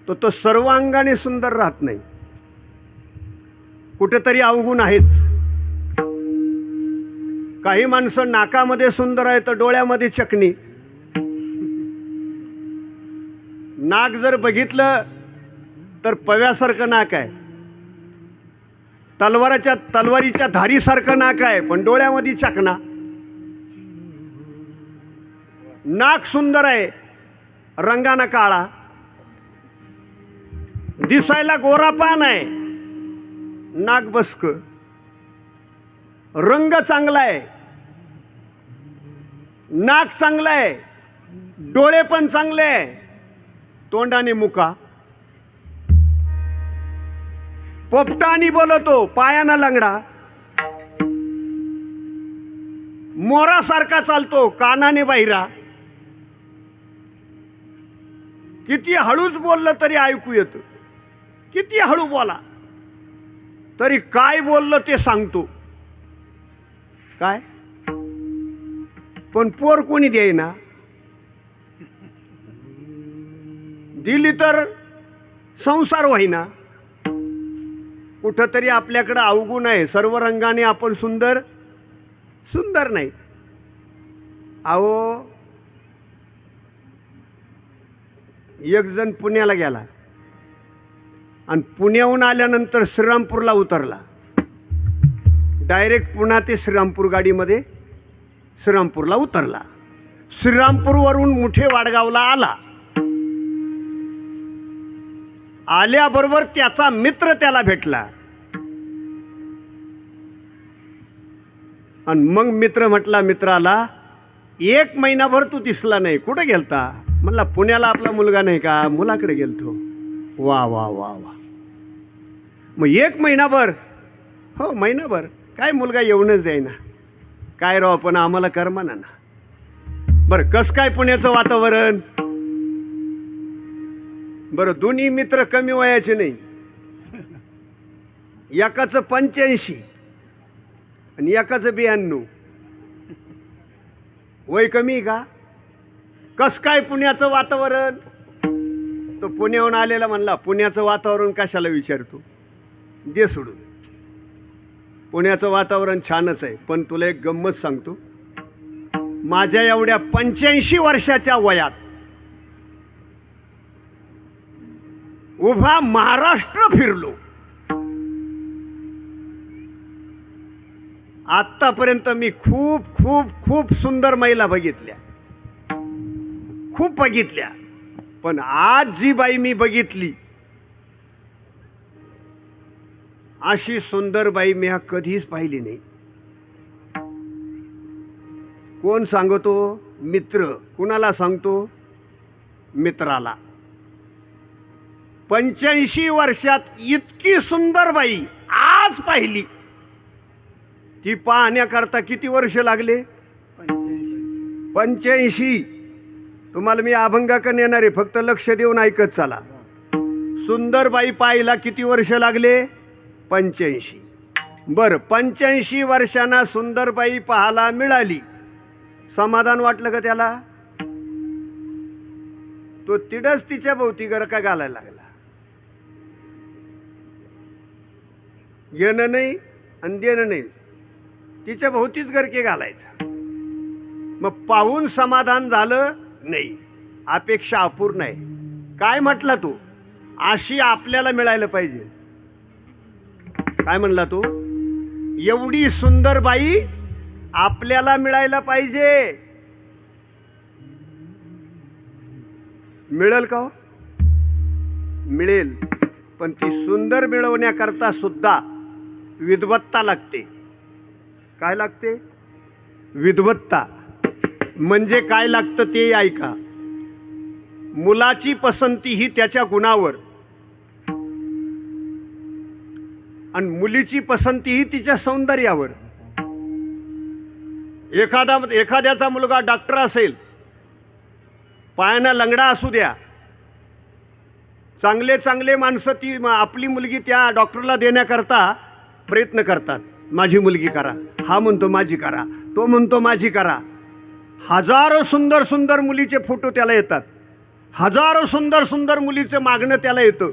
तर तो सर्व अंगाने सुंदर राहत नाही. कुठेतरी अवगुण आहेच. काही माणसं नाकामध्ये सुंदर आहे तर डोळ्यामध्ये चकणी. नाक जर बघितलं तर पव्यासारखं नाक आहे, तलवारीच्या धारीसारखं नाक आहे पण डोळ्यामध्ये चकना. नाक सुंदर आहे, रंगाना काळा. दिसायला गोरा पान आहे, नाक बसक. रंग चांगला आहे, नाक चांगला आहे, डोळे पण चांगले, तोंडाने मुका, पोपटानी बोलतो, पायाना लंगडा, मोरासारखा चालतो, कानाने बाहिरा, किती हळूच बोललं तरी ऐकू येतं, किती हळू बोला तरी काय बोललं ते सांगतो. काय पण पोर कोणी देईना, दिली तर संसार होईना. कुठंतरी आपल्याकडं अवगुण आहे, सर्व रंगाने आपण सुंदर सुंदर नाही. अहो एक जण पुण्याला गेला आणि पुण्याहून आल्यानंतर श्रीरामपूरला उतरला. डायरेक्ट पुणा ते श्रीरामपूर गाडीमध्ये श्रीरामपूरला उतरला. श्रीरामपूरवरून मुठे वाडगावला आला. आल्याबरोबर त्याचा मित्र त्याला भेटला आणि मग मित्र म्हटला मित्राला, 1 महिनाभर तू दिसला नाही, कुठं गेलता? म्हणला पुण्याला आपला मुलगा नाही का, मुलाकडे गेलतो. वा वा वा वा. मग 1 महिनाभर? हो महिनाभर. काय मुलगा येऊनच द्यायना. काय राव, पण आम्हाला करमाना ना. बरं कसं काय पुण्याचं वातावरण? बरं दोन्ही मित्र कमी वयाचे नाही, एकाचं 85 आणि एकाचं 92. वय कमी का? कस काय पुण्याचं वातावरण? तो पुण्याहून आलेला म्हणला, पुण्याचं वातावरण कशाला विचारतो, दे सोडून. पुण्याचं वातावरण छानच आहे, पण तुला एक गंमत सांगतो. माझ्या एवढ्या 85 वर्षाच्या वयात उभा महाराष्ट्र फिरलो. आत्तापर्यंत मी खूप खूप खूप सुंदर महिला बघितल्या, खूप बघितल्या, पण आज जी बाई मी बघितली अशी सुंदर बाई मी कधीच पाहिली नाही. कोण सांगतो? मित्र. कुणाला सांगतो? मित्राला. 85 वर्षात इतकी सुंदर बाई आज पाहिली. ती पाहण्याकरता किती वर्ष लागले? 85. तुम्हाला मी अभंगाकडे येणार आहे, फक्त लक्ष देऊन ऐकत चला. सुंदर बाई पाहायला किती वर्ष लागले? 85. बरं 85 वर्षांना सुंदर बाई पाहायला मिळाली. समाधान वाटलं का त्याला? तो तिडच तिच्या भोवती गरका घालायला लागला. घेणं नाही आणि देणं नाही, तिच्या भोवतीच गरके घालायचा. मग पाहून समाधान झालं नाही, अपेक्षा अपूर्ण आहे. काय म्हटला तू? अशी आपल्याला मिळायला पाहिजे. काय म्हणला तू? एवढी सुंदर बाई आपल्याला मिळायला पाहिजे. मिळेल का हो? मिळेल, पण ती सुंदर मिळवण्याकरता सुद्धा विद्वत्ता लागते. काय लागते? विद्वत्ता. म्हणजे काय लागतं ते ऐका. मुलाची पसंती ही त्याच्या गुणावर आणि मुलीची पसंती ही तिच्या सौंदर्यावर. एखाद्याचा मुलगा डॉक्टर असेल, पायानं लंगडा असू द्या, चांगले चांगले माणसं ती आपली मुलगी त्या डॉक्टरला देण्याकरता प्रयत्न करतात. माझी मुलगी करा, हा म्हणतो माझी करा, तो म्हणतो माझी करा. हजारो सुंदर सुंदर मुलीचे फोटो त्याला येतात, हजारो सुंदर सुंदर मुलीचं मागणं त्याला येतं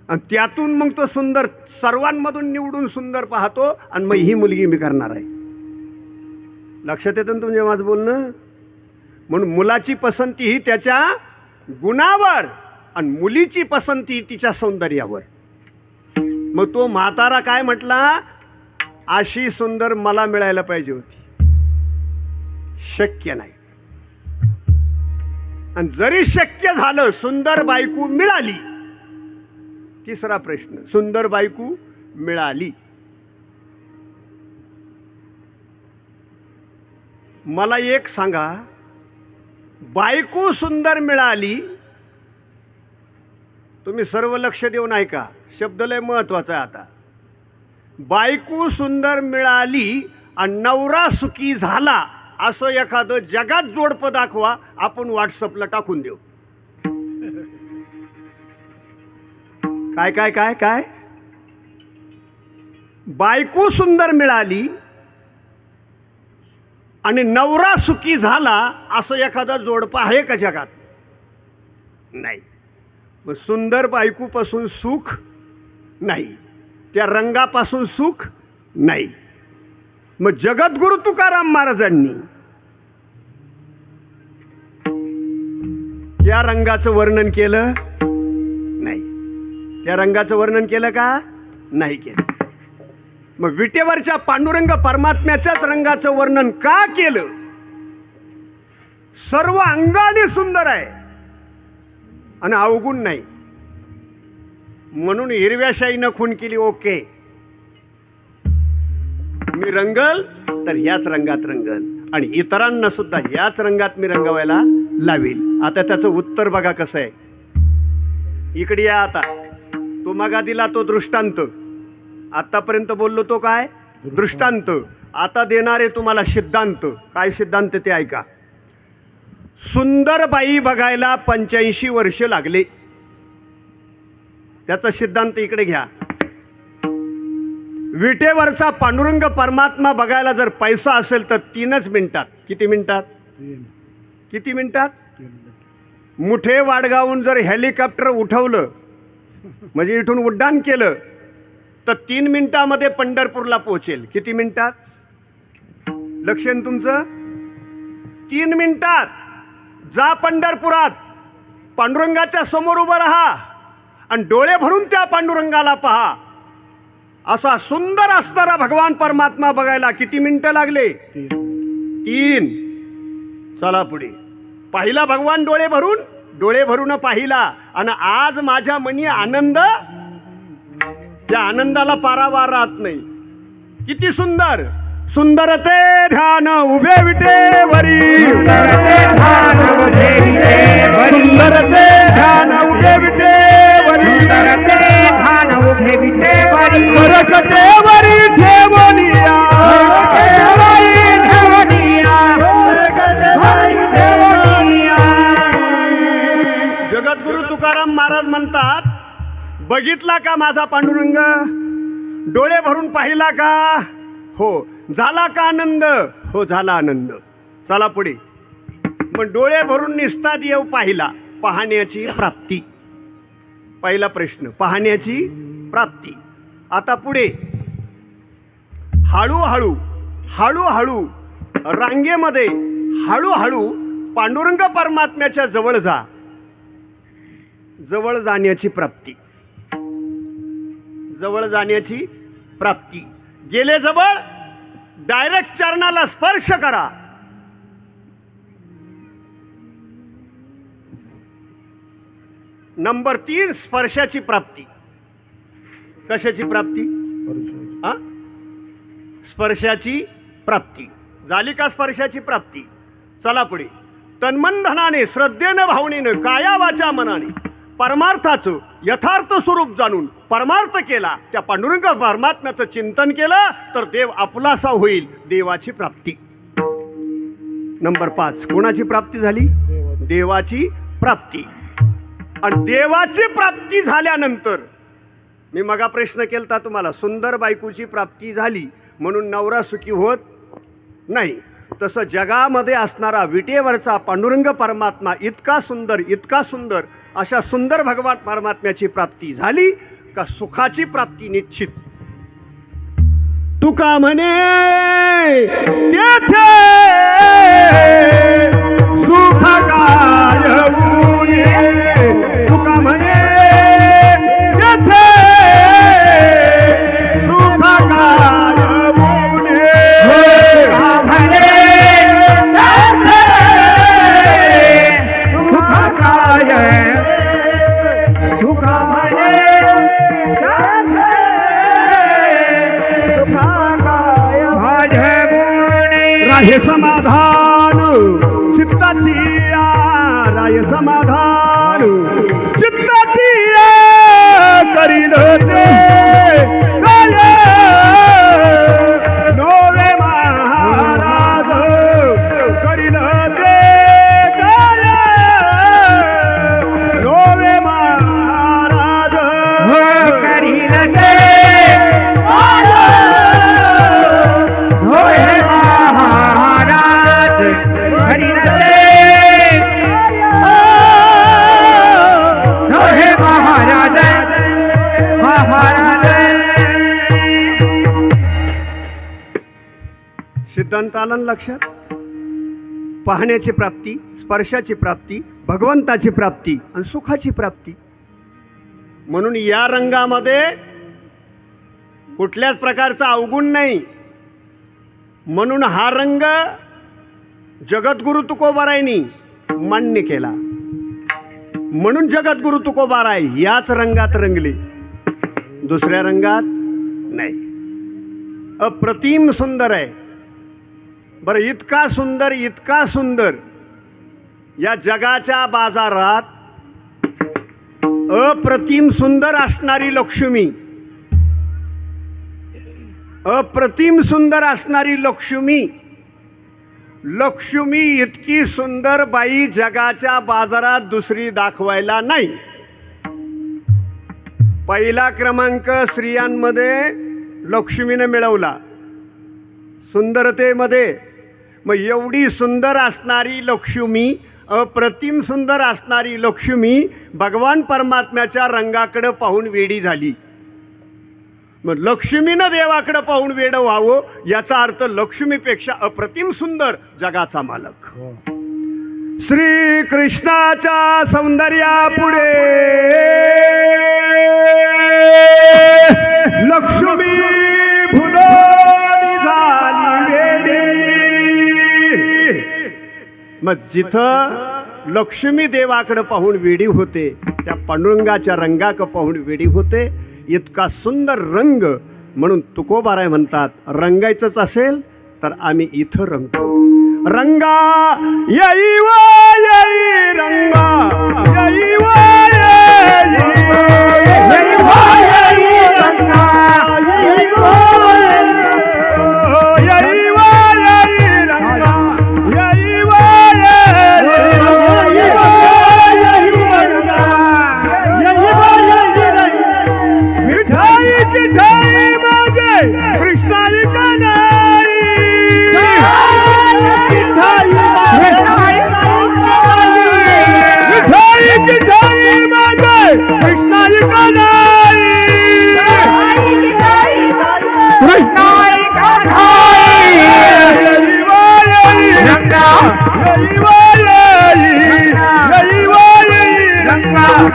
आणि त्यातून मग तो सुंदर सर्वांमधून निवडून सुंदर पाहतो आणि मग ही मुलगी मी करणार आहे. लक्षात येतं ना तुमच्या माझं बोलणं? म्हणून मुलाची पसंती ही त्याच्या गुणावर आणि मुलीची पसंती तिच्या सौंदर्यावर. मग तो म्हातारा काय म्हटला? अशी सुंदर मला मिळायला पाहिजे होती, शक्य नाही. आणि जरी शक्य झालं, सुंदर बायको मिळाली. तिसरा प्रश्न, सुंदर बायको मिळाली, मला एक सांगा, बायको सुंदर मिळाली, तुम्ही सर्व लक्ष देऊन ऐका, शब्द लय महत्वाचा आहे आता. बायको सुंदर मिळाली आणि नवरा सुखी झाला असं एखादं जगात जोडपं दाखवा, आपण व्हॉट्सअपला टाकून देऊ. काय काय काय काय बायको सुंदर मिळाली आणि नवरा सुखी झाला असं एखादा जोडपं आहे का जगात? नाही. मग सुंदर बायकोपासून सुख नाही, त्या रंगापासून सुख नाही. मग जगद्गुरु तुकाराम महाराजांनी त्या रंगाचं वर्णन केलं नाही. त्या रंगाचं वर्णन केलं का? नाही केलं. मग विटेवरच्या पांडुरंग परमात्म्याच्याच रंगाचं वर्णन का केलं? सर्व अंगाने सुंदर आहे आणि अवगुण नाही, म्हणून हिरव्या शाईनं खून केली. ओके, मी रंगल तर ह्याच रंगात रंगल आणि इतरांना सुद्धा ह्याच रंगात मी रंगवायला लावेल. आता त्याचं उत्तर बघा कसं आहे. इकडे या आता. तो मगा दिला तो दृष्टांत, आतापर्यंत बोललो तो काय? दृष्टांत. आता देणारे तुम्हाला सिद्धांत. काय सिद्धांत ते ऐका. सुंदर बाई बघायला 85 वर्ष लागले. त्याचा सिद्धांत इकडे घ्या. विटेवरचा पांडुरंग परमात्मा बघायला जर पैसा असेल तर 3 मिनिटात. किती मिनिटात? 3 मिनिटात. मुठे वाडगावून जर हेलिकॉप्टर उठवलं म्हणजे इथून उड्डाण केलं तर 3 मिनिटामध्ये पंढरपूरला पोहोचेल. किती मिनिटात? लक्ष आहे तुमचं? 3 मिनिटात जा पंढरपुरात, पांडुरंगाच्या समोर उभं राहा आणि डोळे भरून त्या पांडुरंगाला पहा. असा सुंदर असणारा भगवान परमात्मा बघायला किती मिनिटं लागले? 3. चला पुढे. पाहिला भगवान डोळे भरून पाहिला आणि आज माझ्या मनी आनंद, त्या आनंदाला पारावार राहत नाही. किती सुंदर. सुंदर ते ध्यान उभे विटेवरी, सुंदर ते ध्यान उभे विटेवरी, सुंदर ते ध्यान उभे विटेवरी, सुंदर ते ध्यान उभे विटेवरी, करकटेवरी ठेवनिया, करकटेवरी ठेवनिया, करकटेवरी ठेवनिया. जगद्गुरु तुकाराम महाराज म्हणतात, बघितला का माझा पांडुरंग? डोळे भरून पाहिला का? हो. झाला का आनंद? हो, झाला आनंद. चला पुढे. पण डोळे भरून निस्ताद येऊ पाहिला. पाहण्याची प्राप्ती. पहिला प्रश्न, पाहण्याची प्राप्ती. आता पुढे हळूहळू हळूहळू रांगेमध्ये हळूहळू पांडुरंग परमात्म्याच्या जवळ जा. जवळ जाण्याची प्राप्ती. जवळ जाण्याची प्राप्ती. गेले जवळ, डायरेक्ट चरणाला स्पर्श करा. नंबर 3, स्पर्शाची प्राप्ती. कशाची प्राप्ती? स्पर्शाची प्राप्ती. झाली का स्पर्शाची प्राप्ती? चला पुढे. तन्मन धनाने, श्रद्धेनं, भावनेनं, काया वाचा मनाने परमार्थाचं यथार्थ स्वरूप जाणून परमार्थ केला, त्या पांडुरंग परमात्म्याचं चिंतन केलं तर देव आपलासा होईल. देवाची प्राप्ती. नंबर 5, कोणाची प्राप्ती झाली? देवाची प्राप्ती. आणि देवाची प्राप्ती झाल्यानंतर, मी मगा प्रश्न केलता तुम्हाला, सुंदर बायकोची प्राप्ती झाली म्हणून नवरा सुखी होत नाही. तसं जगामध्ये असणारा विटेवरचा पांडुरंग परमात्मा इतका सुंदर, अशा सुंदर भगवान परमात्म्याची प्राप्ती झाली का सुखाची प्राप्ती निश्चित. तुका म्हणे तेथे सुख काय ऊने, तुका म्हणे तेथे सुख काय ऊने, तुका म्हणे सुख काय, तुका म्हणे राहे समाधान चित्ताची माय समाधान चित्ताची करील ते काय नोवे महाराज करील ते काय नोवे महाराज करील ते होय महाराज करील ते होय महाराज महाराज सिद्धांत आला ना लक्षात पाहण्याची प्राप्ती स्पर्शाची प्राप्ती भगवंताची प्राप्ती आणि सुखाची प्राप्ती म्हणून या रंगामध्ये कुठल्याच प्रकारचा अवगुण नाही म्हणून हा रंग जगद्गुरु तुकोबारायांनी मान्य केला म्हणून जगद्गुरु तुकोबाराय याच रंगात रंगले दुसऱ्या रंगात नाही अप्रतिम सुंदर आहे बरं इतका सुंदर या जगाच्या बाजारात अप्रतिम सुंदर असणारी लक्ष्मी अप्रतिम सुंदर असणारी लक्ष्मी इतकी सुंदर बाई जगाच्या बाजारात दुसरी दाखवायला नाही पहिला क्रमांक स्त्रियांमध्ये लक्ष्मीने मिळवला सुंदरतेमध्ये मग एवढी सुंदर असणारी लक्ष्मी अप्रतिम सुंदर असणारी लक्ष्मी भगवान परमात्म्याच्या रंगाकडे पाहून वेडी झाली मग लक्ष्मीनं देवाकडे पाहून वेड व्हावं याचा अर्थ लक्ष्मीपेक्षा अप्रतिम सुंदर जगाचा मालक श्री कृष्णाच्या सौंदर्यापुढे लक्ष्मी फुलोनी झाली वेडी मग जिथं लक्ष्मी देवाकडे पाहून वेडी होते त्या पांडुरंगाच्या रंगाकडे पाहून वेडी होते इतका सुंदर रंग म्हणून तुकोबाराय म्हणतात रंगायचंच असेल तर आम्ही इथं रंगतो रंगा येई वा येई रंगा येई वा येई वा येई रंगा येई वा येई वा येई रंगा येई वा मिठाई मिठाई मागे कृष्णाई कनाई मिठाई मिठाई मागे कृष्णाई कनाई कृष्णाई कनाई रंगा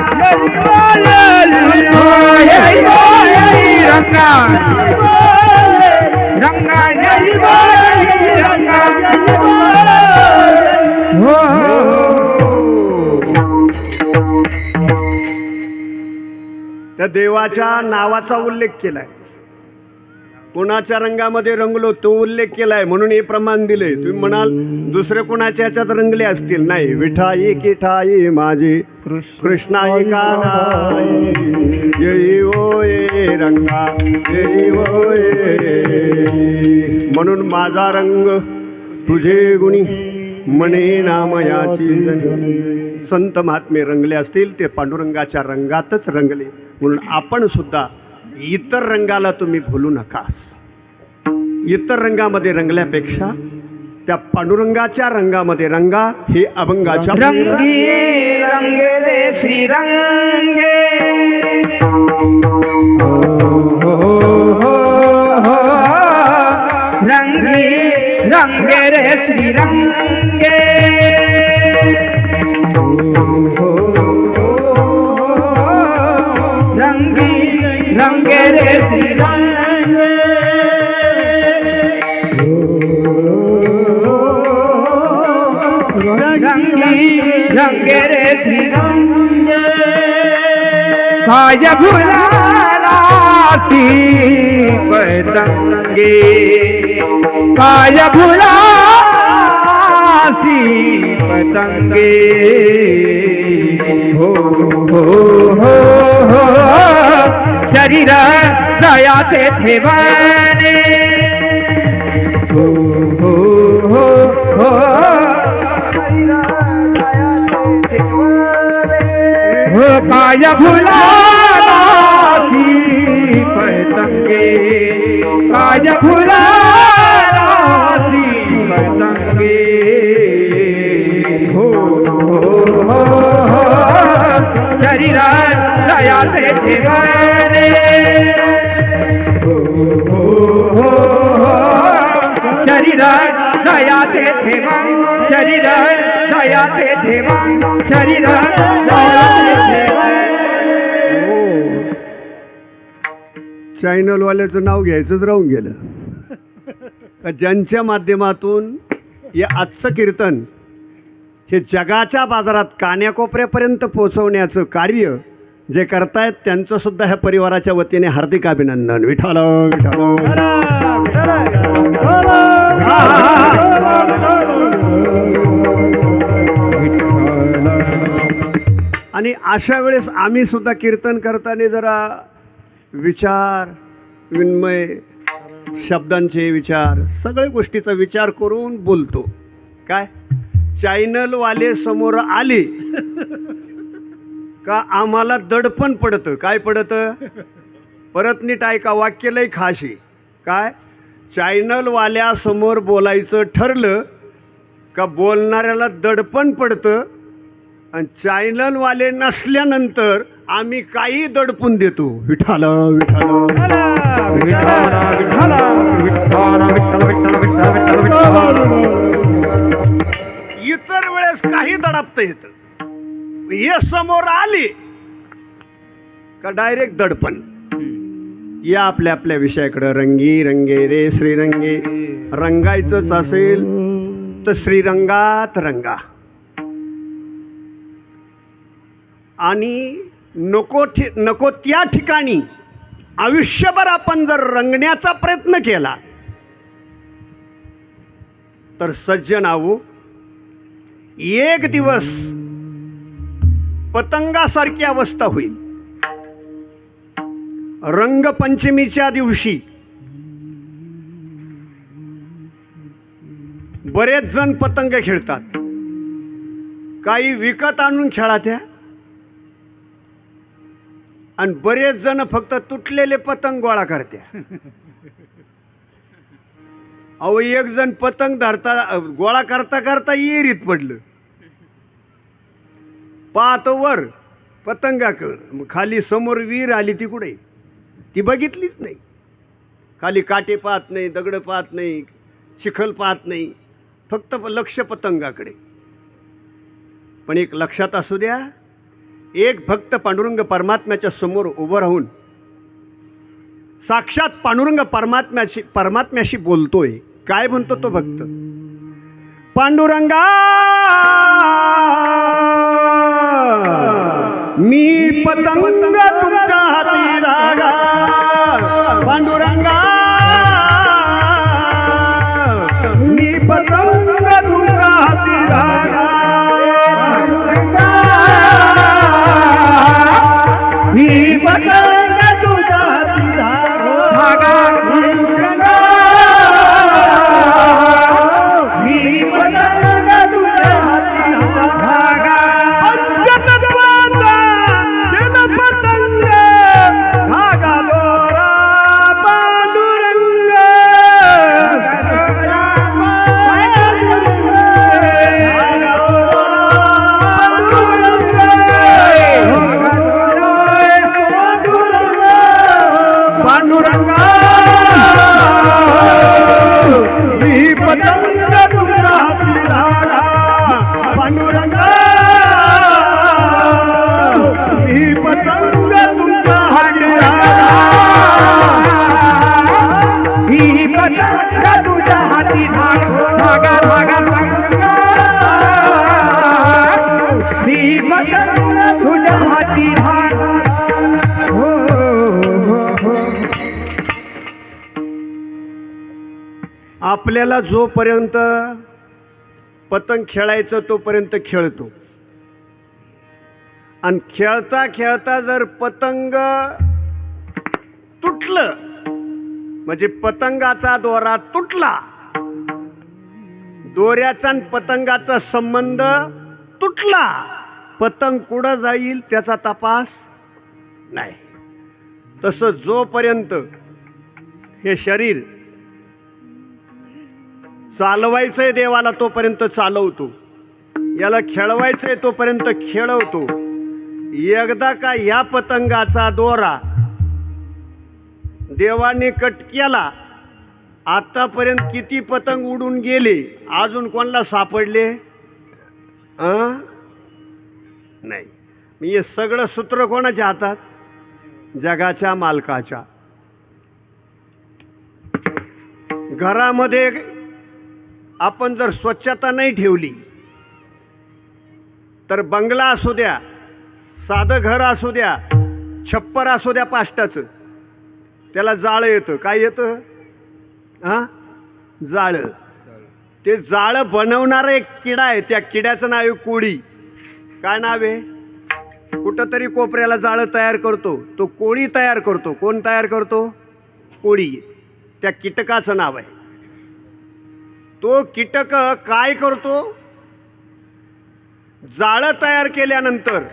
त्या देवाच्या नावाचा उल्लेख केलाय कोणाच्या रंगामध्ये रंगलो तो उल्लेख केलाय म्हणून हे प्रमाण दिले तुम्ही म्हणाल दुसरे कोणाच्या ह्याच्यात रंगले असतील नाही विठाई किठाई माझी कृष्णाई कानाई येई ओ ये रंगा येई ओ ये म्हणून माझा रंग तुझे गुणी म्हणे नामयाची संत महात्मे रंगले असतील ते पांडुरंगाच्या रंगातच रंगले म्हणून आपण सुद्धा इतर रंगाला तुम्ही भुलू नकास इतर रंगामध्ये रंगल्यापेक्षा त्या पांडुरंगाच्या रंगामध्ये रंगा हे अभंगाच्या रंगी रंगे रे श्रीरंगे रंगी रंगे रे श्रीरंगे रंगी रंगे रे श्रीरंगे रंगी रंगे रे श्रीरंगे काय भुलाला ती पतंगे काय भुलासी पतंगे हो हो हो हो शरीर दयाचे ठेवाने हो हो हो हो हो काय फुलाची पतंगे काय फुलाची पतंगे हो हो हो हो शरीर दयाचे ठेवाने हो हो हो हो शरीर दयाचे ठेवा शरीर दयाचे ठेवा शरीर दयाचे ठेवा चॅनलवाल्याचं नाव घ्यायचंच राहून गेलं का ज्यांच्या माध्यमातून या आजचं कीर्तन हे जगाच्या बाजारात कान्याकोपऱ्यापर्यंत पोहोचवण्याचं कार्य जे करतायत त्यांचं सुद्धा ह्या परिवाराच्या वतीने हार्दिक अभिनंदन. विठ्ठल विठ्ठल. आणि अशा वेळेस आम्ही सुद्धा कीर्तन करताना जरा विचार विनिमय शब्दांचे विचार सगळ्या गोष्टीचा विचार करून बोलतो. काय चॅनलवाले समोर आले का आम्हाला दडपण पडतं. काय पडतं परत नीट ऐका, वाक्य लय खाशी. काय चॅनलवाल्यासमोर बोलायचं ठरलं का बोलणाऱ्याला दडपण पडतं आणि चॅनलवाले नसल्यानंतर आम्ही काही दडपून देतो. विठ्ठल विठ्ठल. इतर वेळेस काही दडपता येतं, हे समोर आले का डायरेक्ट दडपण. या आपल्या आपल्या विषयाकडं. रंगी रंगे रे श्रीरंगे. रंगायचंच असेल तर श्रीरंगात रंगा. आणि नको त्या ठिकाणी आयुष्यभर आपण जर रंगण्याचा प्रयत्न केला तर सज्जन आहो एक दिवस पतंगासारखी अवस्था होईल. रंगपंचमीच्या दिवशी बरेच जण पतंग खेळतात. काही विकत आणून खेळात्या आणि बरेच जण फक्त तुटलेले पतंग गोळा करत्या. अहो एक जण पतंग धरता गोळा करता करता येरीत पडलं. पाहतो वर पतंगाकडं, खाली समोर विहीर आली ती कुठे ती बघितलीच नाही. खाली काटे पाहत नाही, दगड पाहत नाही, चिखल पाहत नाही, फक्त लक्ष पतंगाकडे. पण एक लक्षात असू द्या, एक भक्त पांडुरंग परमात्म्याच्या समोर उभं राहून साक्षात पांडुरंग परमात्म्याशी बोलतोय. काय म्हणतो तो भक्त? पांडुरंगा मी पतंग तुमच्या हाती धागा. पांडुरंगा मी पतंग तुमच्या हाती धागा. मी पतंग तुझ्या हाती धागा. मी पतंग तुझ्या हाती धागा. पंचतत्वाचा जल पतंग धागा दोरा पांडुरंग. पांडुरंगा मी पतंग तुझ्या हाती धागा. पांडुरंगा मी पतंग तुझ्या हाती धागा. मी पतंग तुझ्या हाती धागा धागा मी पतंग तुझ्या हाती धागा. हो हो हो. आपल्याला जोपर्यंत पतंग खेळायचं तोपर्यंत खेळतो, आणि खेळता खेळता जर पतंग तुटलं म्हणजे पतंगाचा दोरा तुटला, दोऱ्याचा आणि पतंगाचा संबंध तुटला, पतंग कुठं जाईल त्याचा तपास नाही. तसं जोपर्यंत हे शरीर चालवायचंय देवाला तोपर्यंत चालवतो, याला खेळवायचंय तोपर्यंत खेळवतो. एकदा का या पतंगाचा दोरा देवाने कट केला, आतापर्यंत किती पतंग उडून गेले, अजून कोणाला सापडले नाही. हे सगळं सूत्र कोणाच्या हातात? जगाच्या मालकाच्या. घरामध्ये आपण जर स्वच्छता नाही ठेवली तर बंगला असू द्या, साधं घर असू द्या, छप्पर असू द्या पाष्टाचं, त्याला जाळं येतं. काय येतं? जाळं. ते जाळं बनवणारा एक किडा आहे, त्या किड्याचं नाव आहे कोळी. काय नाव आहे? कुठंतरी कोपऱ्याला जाळं तयार करतो, तो कोळी तयार करतो. कोण तयार करतो? कोळी. त्या कीटकाचं नाव आहे. तो कीटक काय करतो? जाळं तयार केल्यानंतर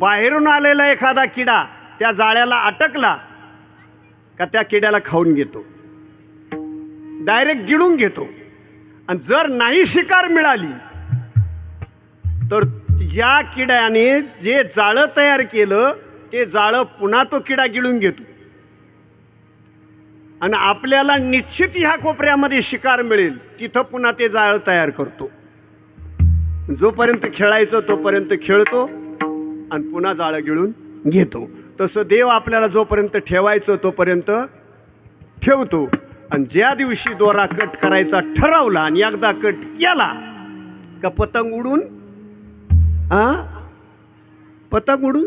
बाहेरून आलेला एखादा किडा त्या जाळ्याला अटकला का त्या किड्याला खाऊन घेतो, डायरेक्ट गिळून घेतो. आणि जर नाही शिकार मिळाली तर ज्या किड्याने जे जाळं तयार केलं ते जाळं पुन्हा तो किडा गिळून घेतो. आणि आपल्याला निश्चित ह्या कोपऱ्यामध्ये शिकार मिळेल तिथं पुन्हा ते जाळं तयार करतो. जोपर्यंत खेळायचं तोपर्यंत खेळतो आणि पुन्हा जाळं गिळून घेतो. तसं देव आपल्याला जोपर्यंत ठेवायचं तोपर्यंत ठेवतो. आणि ज्या दिवशी दोरा कट करायचा ठरवला आणि एकदा कट केला का पतंग उडून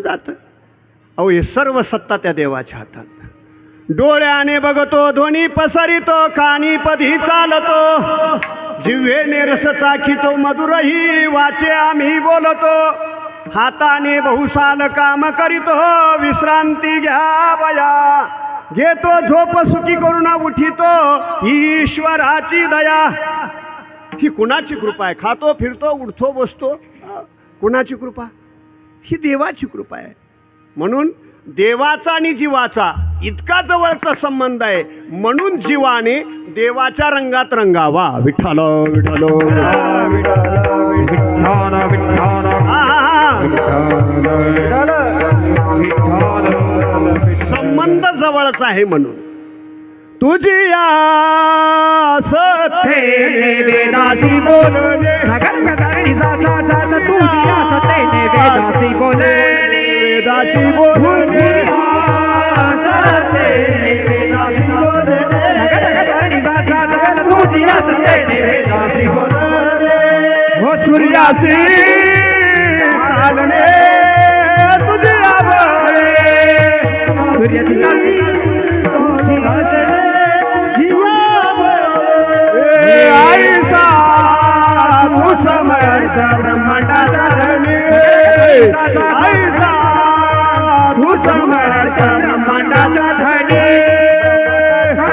जातं. अहो, हे सर्व सत्ता त्या देवाच्या हातात. डोळ्याने बघतो, ध्वनी पसरितो, कानी पदी चालतो, जिव्हेने रस चाखितो, मधुरही वाचे आम्ही बोलतो, हाताने बहुसाल काम करीतो, विश्रांती घ्या बया, घेतो झोप सुखी करून उठितो, ईश्वराची दया. ही कुणाची कृपा आहे? खातो फिरतो उठतो बसतो, कुणाची कृपा? ही देवाची कृपा आहे. म्हणून देवाचा आणि जीवाचा इतका जवळचा संबंध आहे. म्हणून जीवाने देवाच्या रंगात रंगावा. विठ्ठल विठ्ठल संबंध जवळचा आहे. म्हणून तुझी आस वेदासी बोलले, वेदासी बोलले, हो सूर्यासी चालणे तुझे आवडे, सूर्याची आईसा तू समर्थ ब्रह्मांडाचा धनी, आईसा तू समर्थ ब्रह्मांडाचा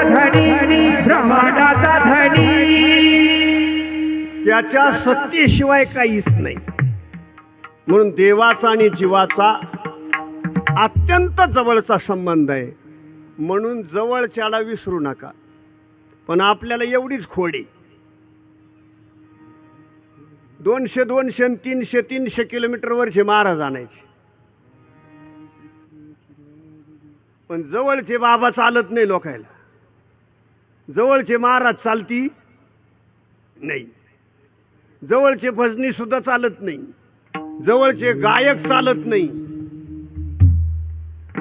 धनी, ब्रह्मांडाचा धनी. त्याच्या सत्तेशिवाय काहीच नाही. म्हणून देवाचा आणि जीवाचा अत्यंत जवळचा संबंध आहे. म्हणून जवळच्याला विसरू नका. पण आपल्याला एवढीच खोडी, 200 200 300 300 किलोमीटरवरचे महाराज आणायचे, पण जवळचे बाबा चालत नाही लोकायला. जवळचे महाराज चालती नाही, जवळचे भजनी सुद्धा चालत नाही, जवळचे गायक चालत नाही,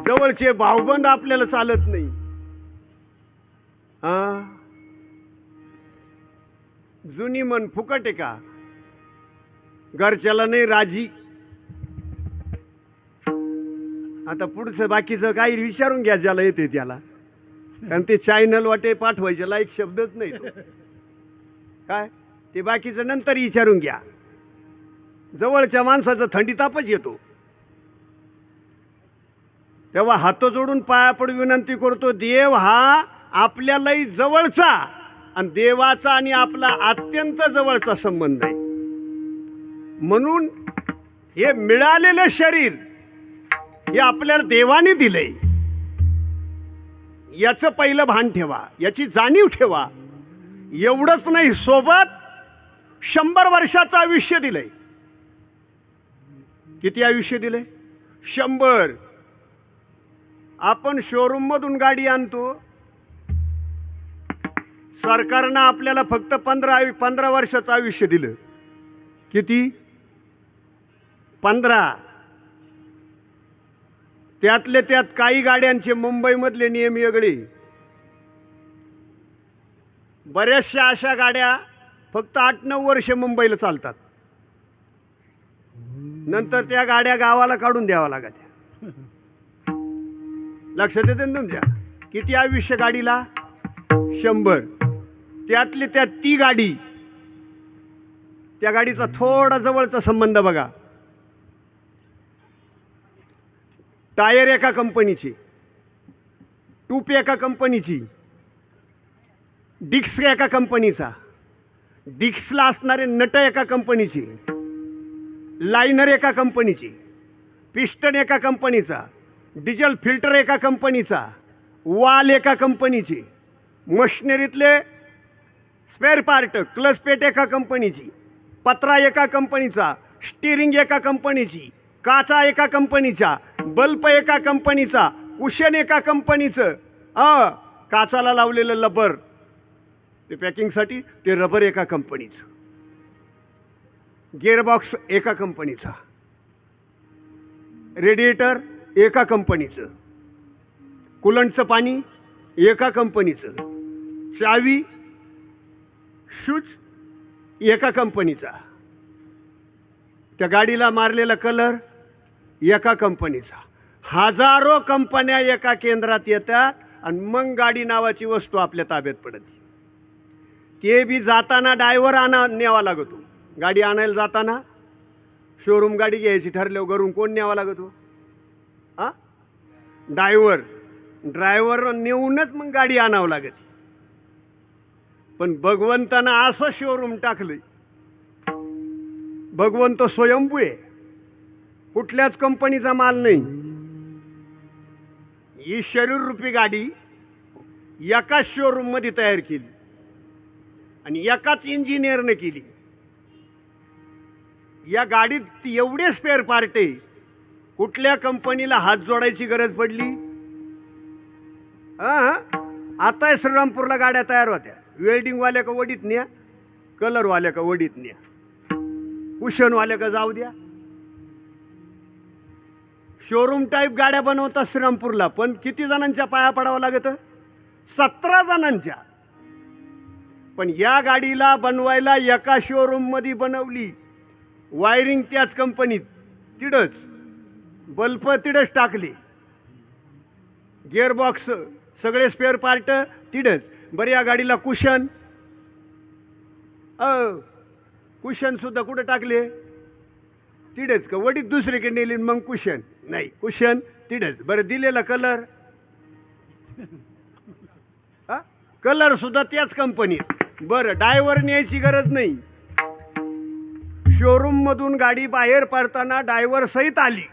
जवळचे भावबंद आपल्याला चालत नाही. जुनी मन फुकट आहे का? घरच्याला नाही राजी. आता पुढचं बाकीचं काही विचारून घ्या ज्याला येते त्याला, कारण ते चॅनल वाटे पाठवायचे लाईक शब्दच नाही तो. काय ते बाकीचं नंतर विचारून घ्या. जवळच्या माणसाचा थंडी तापच येतो. तेव्हा हात जोडून पाया पडून विनंती करतो, देव हा आपल्यालाही जवळचा आणि देवाचा आणि आपला अत्यंत जवळचा संबंध आहे. म्हणून हे मिळालेलं शरीर हे आपल्याला देवाने दिलंय, याचं पहिलं भान ठेवा, याची जाणीव ठेवा. एवढंच नाही, सोबत 100 वर्षाचं आयुष्य दिलंय. किती आयुष्य दिलंय? 100. आपण शोरूम मधून गाडी आणतो, सरकारनं आपल्याला फक्त 15 वर्षाचं आयुष्य दिलं. किती? 15. त्यातले त्यात काही गाड्यांचे मुंबईमधले नियम वेगळे. बऱ्याचशा अशा गाड्या फक्त 8-9 वर्ष मुंबईला चालतात, नंतर त्या गाड्या गावाला काढून द्यावा लागत. लक्षात येते ना तुमच्या? किती आयुष्य गाडीला? 100. त्यातली त्यात ती गाडी, त्या गाडीचा थोडा जवळचा संबंध बघा. टायर एका कंपनीची, टूप एका कंपनीची, डिस्क एका कंपनीचा, डिस्कला असणारे नट एका कंपनीची, लाइनर एका कंपनीची, पिस्टन एका कंपनीचा, डिझेल फिल्टर एका कंपनीचा, वाल एका कंपनीची, मशिनरीतले स्पेअर पार्ट, क्लच पेट एका कंपनीची, पत्रा एका कंपनीचा, स्टिअरिंग एका कंपनीची, काचा एका कंपनीचा, बल्ब एका कंपनीचा, कुशन एका कंपनीचं, काचाला लावलेलं रबर ते पॅकिंगसाठी, ते रबर एका कंपनीचं, गिअरबॉक्स एका कंपनीचा, रेडिएटर एका कंपनीचं, कुलंटचं पाणी एका कंपनीचं, चावी शूज एका कंपनीचा, त्या गाडीला मारलेला कलर एका कंपनीचा. हजारो कंपन्या एका केंद्रात येतात आणि मग गाडी नावाची वस्तू आपल्या ताब्यात पडते. ते बी जाताना ड्रायव्हर न्यावा लागतो. गाडी आणायला जाताना शोरूम गाडी घ्यायची ठरल्यावर घरून कोण न्यावा लागतो? ड्रायव्हर नेऊनच मग गाडी आणावं लागते. पण भगवंतानं असं शोरूम टाकलंय, भगवंत स्वयंभू आहे, कुठल्याच कंपनीचा माल नाही. ही शरीररूपी गाडी एकाच शोरूम मध्ये तयार केली आणि एकाच इंजिनियरने केली. या गाडीत एवढे स्पेअर पार्ट आहे, कुठल्या कंपनीला हात जोडायची गरज पडली? आता श्रीरामपूरला गाड्या तयार होत्या, वेल्डिंगवाल्या का वडीत न्या, कलरवाल्या का वडीत न्या, कुशनवाल्या का जाऊ द्या. शोरूम टाईप गाड्या बनवतात श्रीरामपूरला, पण किती जणांच्या पाया पडावं लागतं? 17 जणांच्या. पण या गाडीला बनवायला एका शोरूम मध्ये बनवली, वायरिंग त्याच कंपनीत, तिडच बल्ब तिडच टाकले, गिअरबॉक्स सगळे स्पेअर पार्ट तिडच. बरं, या गाडीला कुशन सुद्धा कुठं टाकले? तिडच का वडीत दुसरीकडे नेली मग कुशन नाही, कुशन तिडच. बरं, दिलेला कलर, कलर सुद्धा त्याच कंपनीत. बरं, ड्रायव्हर न्यायची गरज नाही. शोरूम मधून गाडी बाहेर पडताना ड्रायव्हर सहित आली.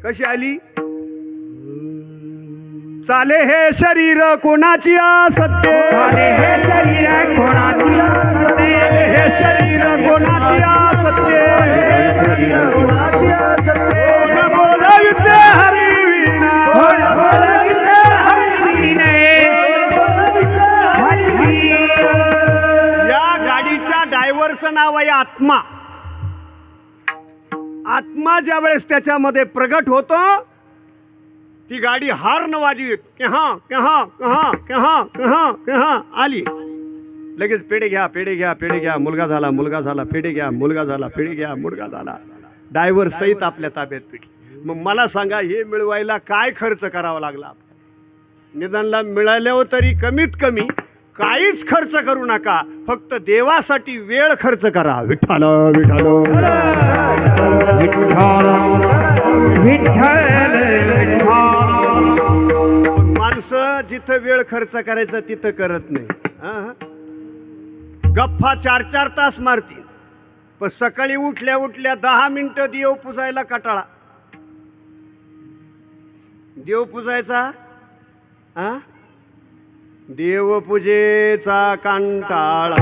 कशी आली? चाले हे शरीर कोणाची सत्य, चाले हे शरीर कोणाची चाले हे शरीर कोणाची सत्य, बोलविते हरिविना, बोलविते हरिविना. या गाडीच्या ड्रायव्हरचं नाव आहे आत्मा. आत्मा ज्या वेळेस त्याच्यामध्ये प्रगट होतो, ती गाडी हार्न वाजवीत केहा केहा केहा केहा केहा केहा आली. लगेच पेढे घ्या, पेढे घ्या, पेढे घ्या, मुलगा झाला, मुलगा झाला, पेढे घ्या, मुलगा झाला, पेढे घ्या, मुलगा झाला. ड्रायव्हर सहित आपल्या ताब्यात पिटली. मग मला सांगा, हे मिळवायला काय खर्च करावा लागला? निदानला मिळाल्यावर तरी कमीत कमी काहीच खर्च करू नका, फक्त देवासाठी वेळ खर्च करा. विठ्ठल विठ्ठल माणसं जिथं वेळ खर्च करायचं तिथं करत नाही. गप्पा 4-4 तास मारतील, पण सकाळी उठल्या उठल्या 10 मिनिटं देव पुजायला कटाळा. देव पुजायचा देवपूजेचा कंटाळा,